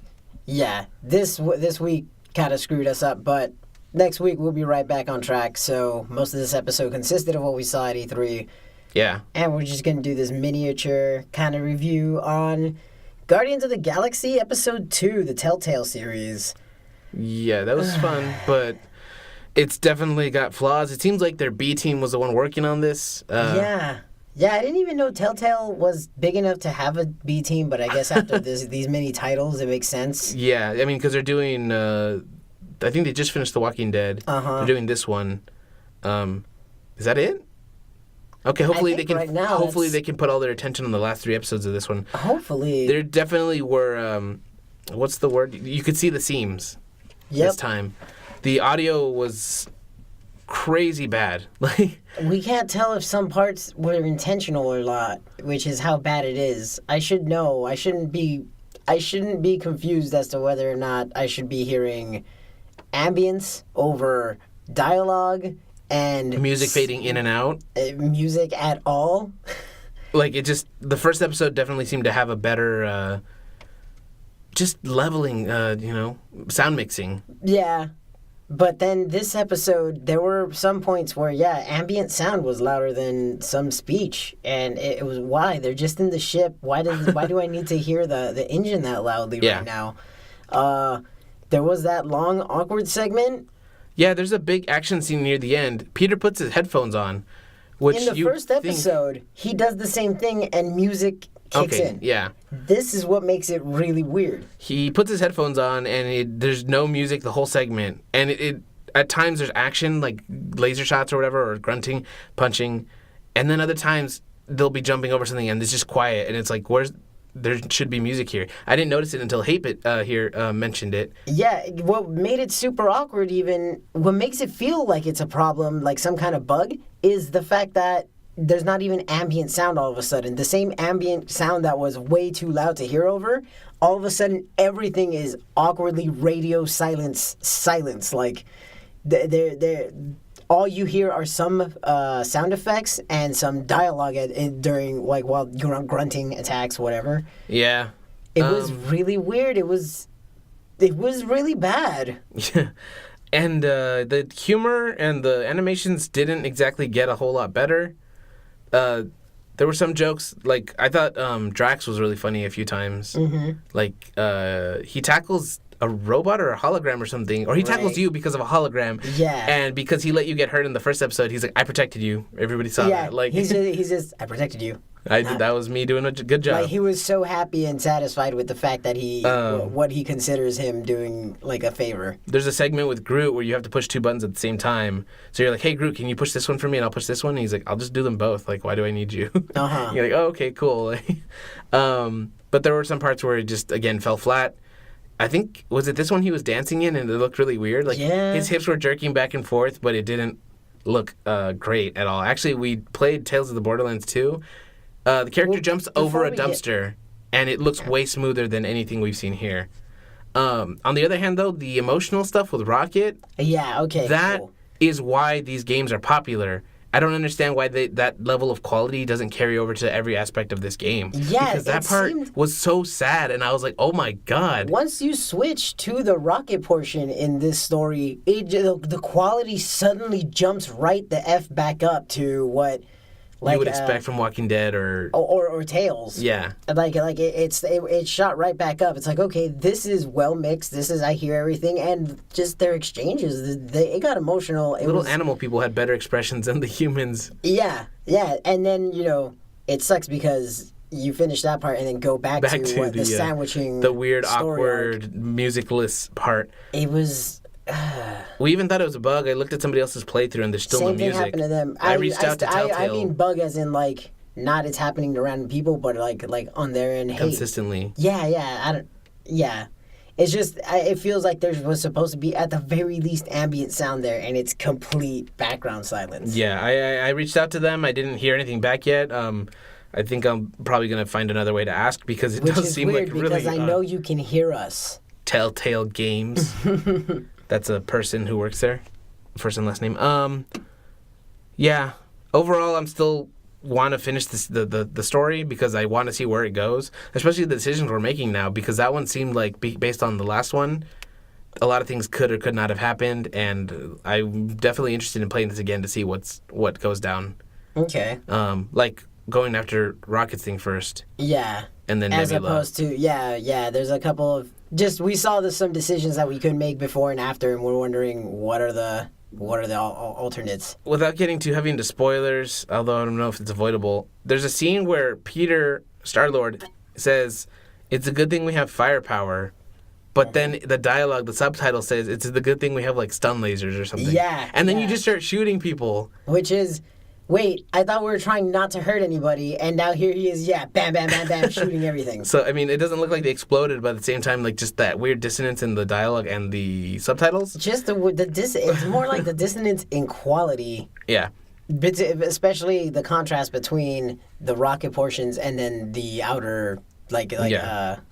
week kind of screwed us up, but next week we'll be right back on track. So most of this episode consisted of what we saw at E3. Yeah. And we're just going to do this miniature kind of review on Guardians of the Galaxy Episode 2, the Telltale series. Yeah, that was fun, but it's definitely got flaws. It seems like their B team was the one working on this. Yeah, I didn't even know Telltale was big enough to have a B team, but I guess after these many titles, it makes sense. Yeah, I mean, because they're doing... I think they just finished The Walking Dead. They're doing this one. Is that it? Okay, hopefully they can. Right now, hopefully they can put all their attention on the last 3 episodes of this one. Hopefully, there definitely were. What's the word? You could see the seams. This time, the audio was crazy bad. Like we can't tell if some parts were intentional or not, which is how bad it is. I should know. I shouldn't be confused as to whether or not I should be hearing ambience over dialogue and music fading in and out. Music at all. Like, it just, the first episode definitely seemed to have a better, just leveling, sound mixing. Yeah. But then this episode, there were some points where, ambient sound was louder than some speech. And it was, why? They're just in the ship. Why do I need to hear the engine that loudly right now? There was that long, awkward segment. Yeah, there's a big action scene near the end. Peter puts his headphones on, which in the first episode, he does the same thing and music kicks in. Yeah. This is what makes it really weird. He puts his headphones on, and there's no music the whole segment. And it at times there's action, like laser shots or whatever, or grunting, punching. And then other times they'll be jumping over something, and it's just quiet. And it's like, there should be music here. I didn't notice it until H8Bit here mentioned it. Yeah, what made it super awkward even, what makes it feel like it's a problem, like some kind of bug, is the fact that there's not even ambient sound all of a sudden. The same ambient sound that was way too loud to hear over, all of a sudden everything is awkwardly radio silence. Like, all you hear are some sound effects and some dialogue during, like, while grunting attacks, whatever. Yeah. It was really weird. It was really bad. Yeah. And the humor and the animations didn't exactly get a whole lot better. There were some jokes, like, I thought Drax was really funny a few times. Mm-hmm. Like, he tackles a robot or a hologram or something, or he tackles you because of a hologram. Yeah. And because he let you get hurt in the first episode, he's like, I protected you. Everybody saw that. Like, he's just, I protected you. That was me doing a good job. Like, he was so happy and satisfied with the fact that what he considers him doing, like, a favor. There's a segment with Groot where you have to push two buttons at the same time. So you're like, hey, Groot, can you push this one for me and I'll push this one? And he's like, I'll just do them both. Like, why do I need you? Uh-huh. You're like, oh, okay, cool. But there were some parts where it just, again, fell flat. I think, was it this one he was dancing in and it looked really weird? Like, his hips were jerking back and forth, but it didn't look great at all. Actually, we played Tales of the Borderlands 2. The character jumps over a dumpster, and it looks way smoother than anything we've seen here. On the other hand, though, the emotional stuff with Rocket... Yeah, okay, that is why these games are popular. I don't understand why that level of quality doesn't carry over to every aspect of this game. Yeah, because that part was so sad, and I was like, oh my god. Once you switch to the Rocket portion in this story, the quality suddenly jumps right the F back up to what... Like, you would expect from Walking Dead or Tales. Yeah. Like it's shot right back up. It's like, okay, this is well mixed. I hear everything, and just their exchanges. It got emotional. Animal people had better expressions than the humans. Yeah, and then it sucks because you finish that part and then go back to the sandwiching, the weird, awkward, musicless part. It was. We even thought it was a bug. I looked at somebody else's playthrough and there's still no music. Same thing happened to them. I reached out to Telltale. I mean bug as in, like, not it's happening to random people, but like on their end. Consistently. Yeah. It's just, it feels like there was supposed to be, at the very least, ambient sound there, and it's complete background silence. Yeah, I reached out to them. I didn't hear anything back yet. I think I'm probably going to find another way to ask because it does seem like really... because I know you can hear us. Telltale Games. That's a person who works there. First and last name. Yeah. Overall, I'm still want to finish the story because I want to see where it goes, especially the decisions we're making now, because that one seemed like, based on the last one, a lot of things could or could not have happened, and I'm definitely interested in playing this again to see what goes down. Okay. Like going after Rocket's thing first. Yeah. And then as Nebula. Opposed to, there's a couple of... we saw some decisions that we could make before and after, and we're wondering what are the alternates. Without getting too heavy into spoilers, although I don't know if it's avoidable, there's a scene where Peter, Star-Lord, says, it's a good thing we have firepower, but then the dialogue, the subtitle says, it's the good thing we have, like, stun lasers or something. Yeah. And then you just start shooting people. Which is... Wait, I thought we were trying not to hurt anybody, and now here he is, bam, bam, bam, bam, shooting everything. So, I mean, it doesn't look like they exploded, but at the same time, like, just that weird dissonance in the dialogue and the subtitles. Just it's more like the dissonance in quality. Yeah. Especially the contrast between the Rocket portions and then the outer,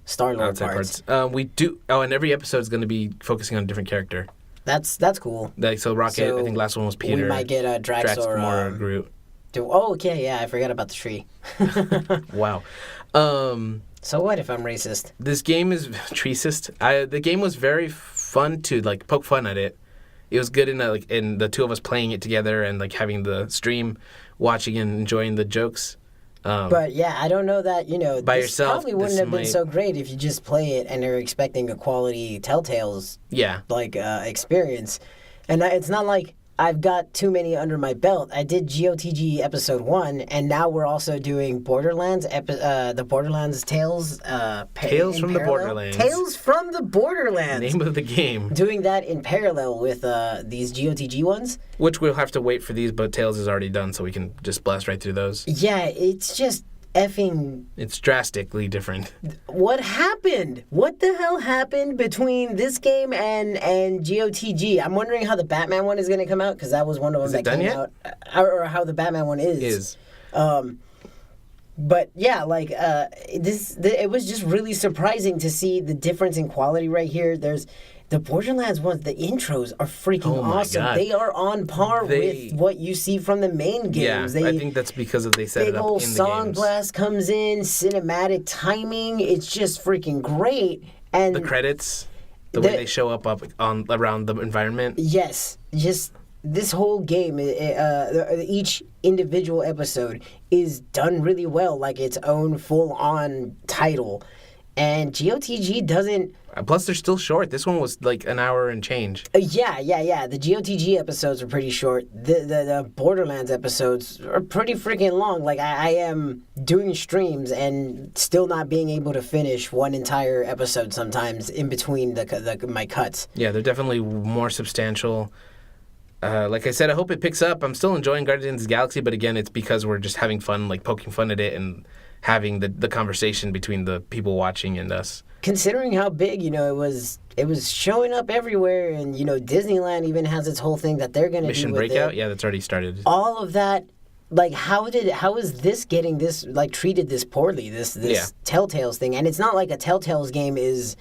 Star-Lord parts. We do... Oh, and every episode is going to be focusing on a different character. That's cool. Like, so Rocket, So I think last one was Peter. We might get a Drax, Drax or Gamora, Groot. okay, yeah, I forgot about the tree. Wow. So what if I'm racist? This game is treacist. The game was very fun to like poke fun at it. It was good in the two of us playing it together and like having the stream, watching and enjoying the jokes. But yeah, I don't know that, by this yourself, probably wouldn't this have been might- so great if you just play it and you're expecting a quality Telltale's Yeah. experience. And it's not like I've got too many under my belt. I did GOTG episode 1, and now we're also doing Borderlands, the Borderlands Tales. Tales from the parallel. Borderlands. Tales from the Borderlands. Name of the game. Doing that in parallel with these GOTG ones. Which we'll have to wait for these, but Tales is already done, so we can just blast right through those. Yeah, it's just effing... It's drastically different. What happened? What the hell happened between this game and GOTG? I'm wondering how the Batman one is going to come out, because that was one of them that came out. Or how the Batman one is. But yeah, like it was just really surprising to see the difference in quality right here. There's the Borderlands ones. The intros are freaking awesome. God. They are on par with what you see from the main games. Yeah, I think that's because they set it up in the games. Big old song blast comes in, cinematic timing. It's just freaking great. And the credits, the way they show up on around the environment. Yes, just this whole game, each individual episode is done really well, like its own full-on title. And GOTG doesn't... Plus, they're still short. This one was like an hour and change. Yeah. The GOTG episodes are pretty short. The Borderlands episodes are pretty freaking long. Like, I am doing streams and still not being able to finish one entire episode sometimes in between my cuts. Yeah, they're definitely more substantial. Like I said, I hope it picks up. I'm still enjoying Guardians of the Galaxy, but again, it's because we're just having fun, like poking fun at it and having the conversation between the people watching and us. Considering how big, it was showing up everywhere, and Disneyland even has its whole thing that they're going to do Mission with Breakout, it. yeah, that's already started. All of that, like, how is this getting this, like, treated this poorly? This Telltale's thing, and it's not like a Telltale's game is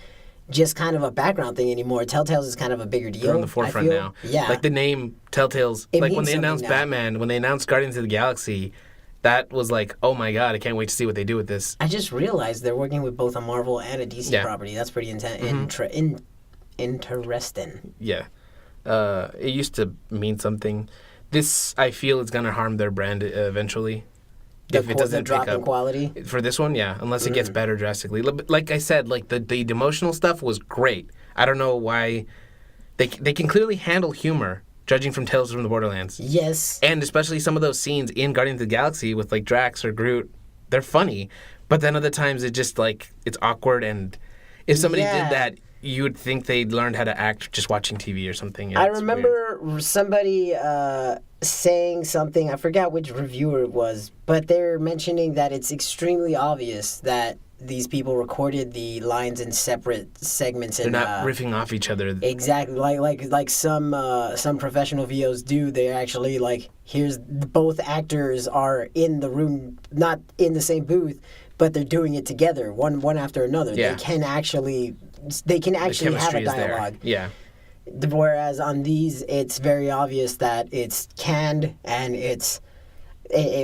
just kind of a background thing anymore. Telltale's is kind of a bigger deal. They're on the forefront now. Yeah, like the name Telltale's. It like means when they announced something now. Batman, when they announced Guardians of the Galaxy. That was like, oh my god, I can't wait to see what they do with this. I just realized they're working with both a Marvel and a DC property. That's pretty interesting. Yeah. It used to mean something. This, I feel, is going to harm their brand eventually. If it doesn't drop pick in up. quality? For this one, yeah. Unless it gets better drastically. Like I said, like the emotional stuff was great. I don't know why. They can clearly handle humor. Judging from Tales from the Borderlands. Yes. And especially some of those scenes in Guardians of the Galaxy with like Drax or Groot, they're funny. But then other times it just like, it's awkward, and if somebody did that, you would think they'd learned how to act just watching TV or something. I remember somebody saying something, I forgot which reviewer it was, but they're mentioning that it's extremely obvious that these people recorded the lines in separate segments. They're not riffing off each other. Exactly, like some professional VOs do. They're actually like, here's both actors are in the room, not in the same booth, but they're doing it together, one after another. Yeah. They can actually have a dialogue. Yeah. Whereas on these, it's very obvious that it's canned and it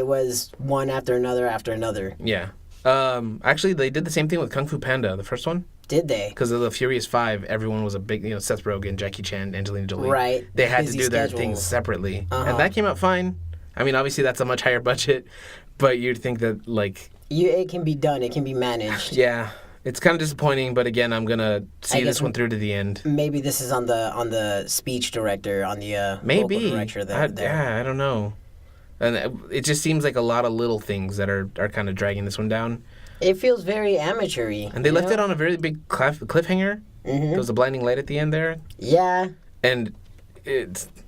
was one after another. Yeah. Actually, they did the same thing with Kung Fu Panda, the first one. Did they? Because of the Furious 5, everyone was a big, Seth Rogen, Jackie Chan, Angelina Jolie. Right. They had to Busy do their schedule. things separately. And that came out fine. I mean, obviously, that's a much higher budget, but you'd think that, like... it can be done. It can be managed. Yeah. It's kind of disappointing, but again, I'm going to see this one through to the end. Maybe this is on the speech director, on the vocal director there. Yeah, I don't know. And it just seems like a lot of little things that are kind of dragging this one down. It feels very amateur-y. And they left it on a very big cliffhanger. Mm-hmm. There was a blinding light at the end there. Yeah. And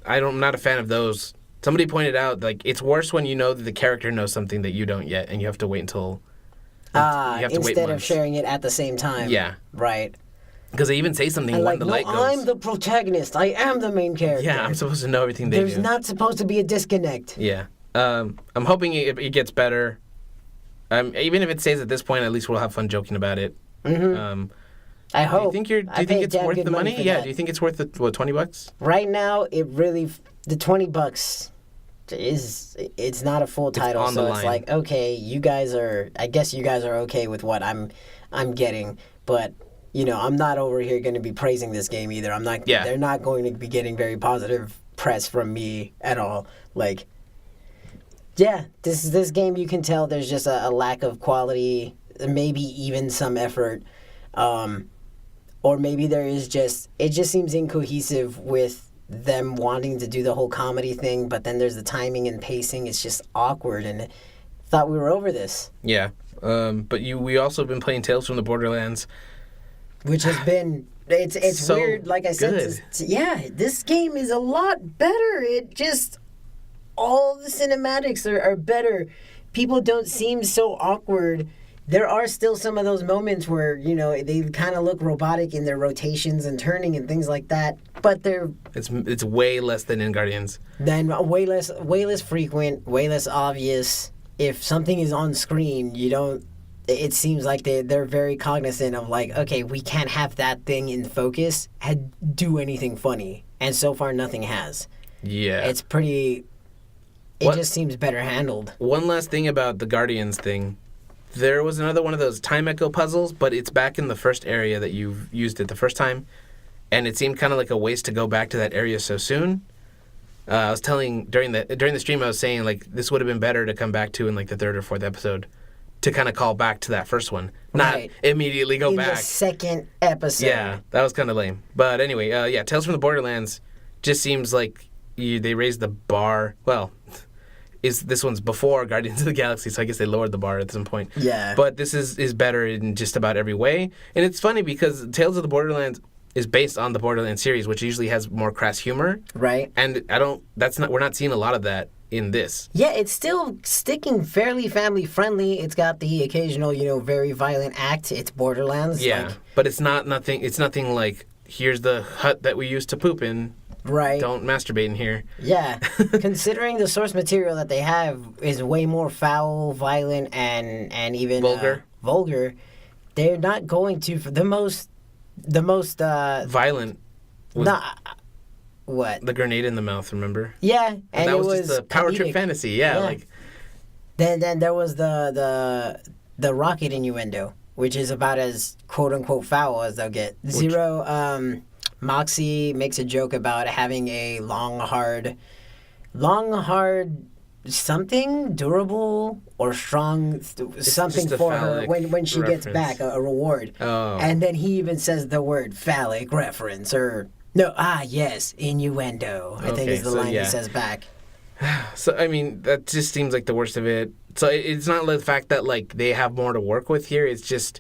I'm not a fan of those. Somebody pointed out, like, it's worse when you know that the character knows something that you don't yet, and you have to wait until... instead of sharing it at the same time. Yeah. Right. Because they even say something when the light goes. I'm the protagonist. I am the main character. Yeah, I'm supposed to know everything they do. There's not supposed to be a disconnect. Yeah. I'm hoping it gets better. Even if it stays at this point, at least we'll have fun joking about it. Mm-hmm. I hope. Do you think it's worth the money? Yeah. Do you think it's worth the $20? Right now, the $20 it's not a full title, so it's like, okay, I guess you guys are okay with what I'm getting, but I'm not over here going to be praising this game either. I'm not. Yeah. They're not going to be getting very positive press from me at all. Like, yeah, this game, you can tell there's just a lack of quality, maybe even some effort, or maybe it just seems incohesive with them wanting to do the whole comedy thing, but then there's the timing and pacing. It's just awkward, and I thought we were over this. Yeah, but we also have been playing Tales from the Borderlands, which has been it's so weird. Like I said, this game is a lot better. It just all the cinematics are better. People don't seem so awkward. There are still some of those moments where, they kind of look robotic in their rotations and turning and things like that, but it's way less than in Guardians. Then way less frequent, way less obvious. If something is on screen, it seems like they're very cognizant of like, okay, we can't have that thing in focus do anything funny. And so far nothing has. Yeah. It's pretty it just seems better handled. One last thing about the Guardians thing. There was another one of those time echo puzzles, but it's back in the first area that you used it the first time, and it seemed kind of like a waste to go back to that area so soon. I was telling during the stream, I was saying like this would have been better to come back to in like the third or fourth episode, to kind of call back to that first one, not immediately go back. In the second episode. Yeah, that was kind of lame. But anyway, Tales from the Borderlands just seems like they raised the bar. Well. This one's before Guardians of the Galaxy, so I guess they lowered the bar at some point. Yeah. But this is better in just about every way. And it's funny because Tales of the Borderlands is based on the Borderlands series, which usually has more crass humor. Right. And we're not seeing a lot of that in this. Yeah, it's still sticking fairly family friendly. It's got the occasional, very violent act. It's Borderlands. Yeah. But it's nothing like, here's the hut that we used to poop in. Right. Don't masturbate in here. Yeah. Considering the source material that they have is way more foul, violent, and even vulgar, they're not going to for the most violent. What? The grenade in the mouth, remember? Yeah, and that it was just a power trip fantasy. Yeah, like. Then there was the rocket innuendo, which is about as quote unquote foul as they'll get. Zero. Moxie makes a joke about having a long, hard something durable or strong something for her when she gets back a reward. Oh. And then he even says the word phallic reference or yes, innuendo. I think is the line he says back. So I mean that just seems like the worst of it. So it's not the fact that like they have more to work with here. It just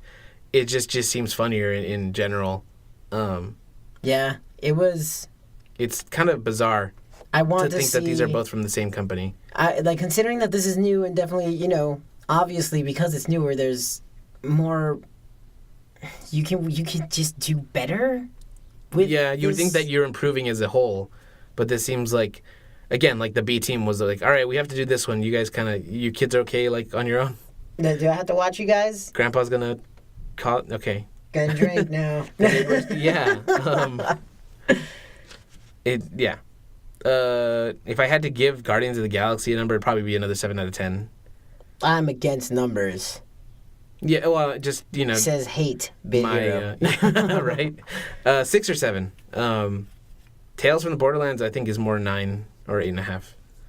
seems funnier in general. Yeah, it was. It's kind of bizarre. I want to think that these are both from the same company. Considering that this is new and definitely, obviously because it's newer, there's more. You can just do better. You would think that you're improving as a whole, but this seems like, again, like the B team was like, all right, we have to do this one. You guys you kids are okay, like on your own. Do I have to watch you guys? Grandpa's gonna call. Okay. Gonna drink now. Yeah. If I had to give Guardians of the Galaxy a number, it'd probably be another 7 out of 10. I'm against numbers. Yeah, well, just, It says H8BitHero. Right? 6 or 7. Tales from the Borderlands, I think, is more 9 or 8.5.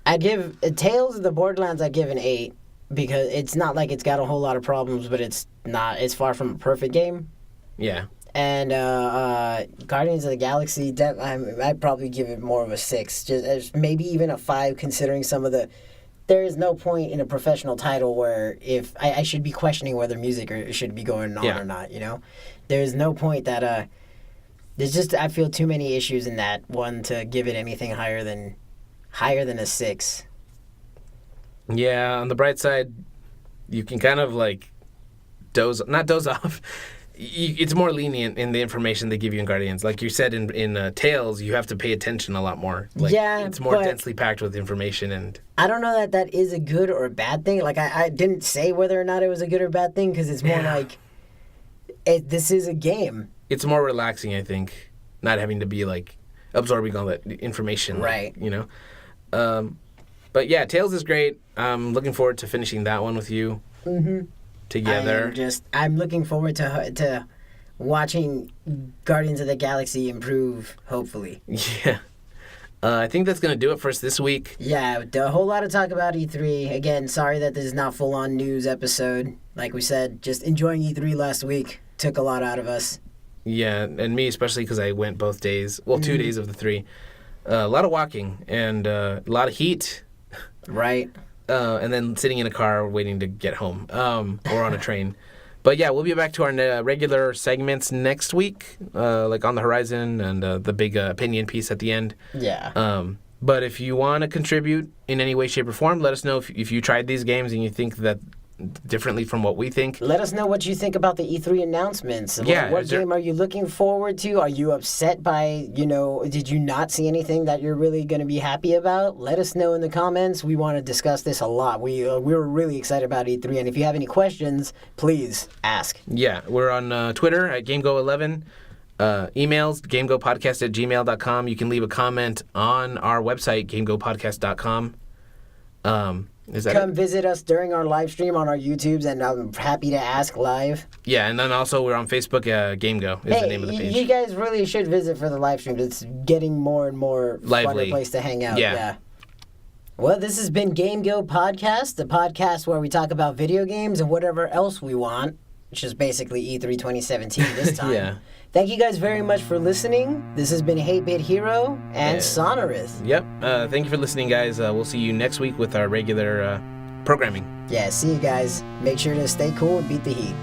I'd give Tales of the Borderlands, I'd give an 8 because it's not like it's got a whole lot of problems, but it's far from a perfect game. Yeah. And Guardians of the Galaxy, I'd probably give it more of a 6, just maybe even a 5, considering some of the. There is no point in a professional title where if I should be questioning whether music should be going on or not. There's no point that there's just I feel too many issues in that one to give it anything higher than a 6. Yeah, on the bright side, you can kind of like not doze off. It's more lenient in the information they give you in Guardians. Like you said in Tales, you have to pay attention a lot more. Like, it's more densely packed with information. And I don't know that is a good or a bad thing. Like, I didn't say whether or not it was a good or bad thing because it's more like this is a game. it's more relaxing, I think, not having to be like absorbing all that information. Right. Like, you know. But yeah, Tales is great. I'm looking forward to finishing that one with you together. I'm looking forward to watching Guardians of the Galaxy improve, hopefully. Yeah. I think that's going to do it for us this week. Yeah, a whole lot of talk about E3. Again, sorry that this is not full-on news episode. Like we said, just enjoying E3 last week took a lot out of us. Yeah, and me especially because I went both days. Well, 2 days of the 3. A lot of walking and a lot of heat. Right. And then sitting in a car waiting to get home or on a train. But yeah, we'll be back to our regular segments next week, like On the Horizon and the big opinion piece at the end. Yeah. But if you want to contribute in any way, shape, or form, let us know if you tried these games and you think that differently from what we think. Let us know what you think about the E3 announcements. Yeah, what game are you looking forward to? Are you upset by, did you not see anything that you're really going to be happy about? Let us know in the comments. We want to discuss this a lot. We were really excited about E3, and if you have any questions, please ask. Yeah, we're on Twitter at GameGo11. Emails, gamegopodcast@gmail.com. You can leave a comment on our website, gamegopodcast.com. Come visit us during our live stream on our YouTubes, and I'm happy to ask live. Yeah, and then also we're on Facebook. GameGo is the name of the page. You guys really should visit for the live streams. It's getting more and more lively. Funner place to hang out. Yeah. Well, this has been GameGo Podcast, the podcast where we talk about video games and whatever else we want, which is basically E3 2017 this time. Yeah. Thank you guys very much for listening. This has been H8BitHero and Sonorith. Yep. Thank you for listening, guys. We'll see you next week with our regular programming. Yeah, see you guys. Make sure to stay cool and beat the heat.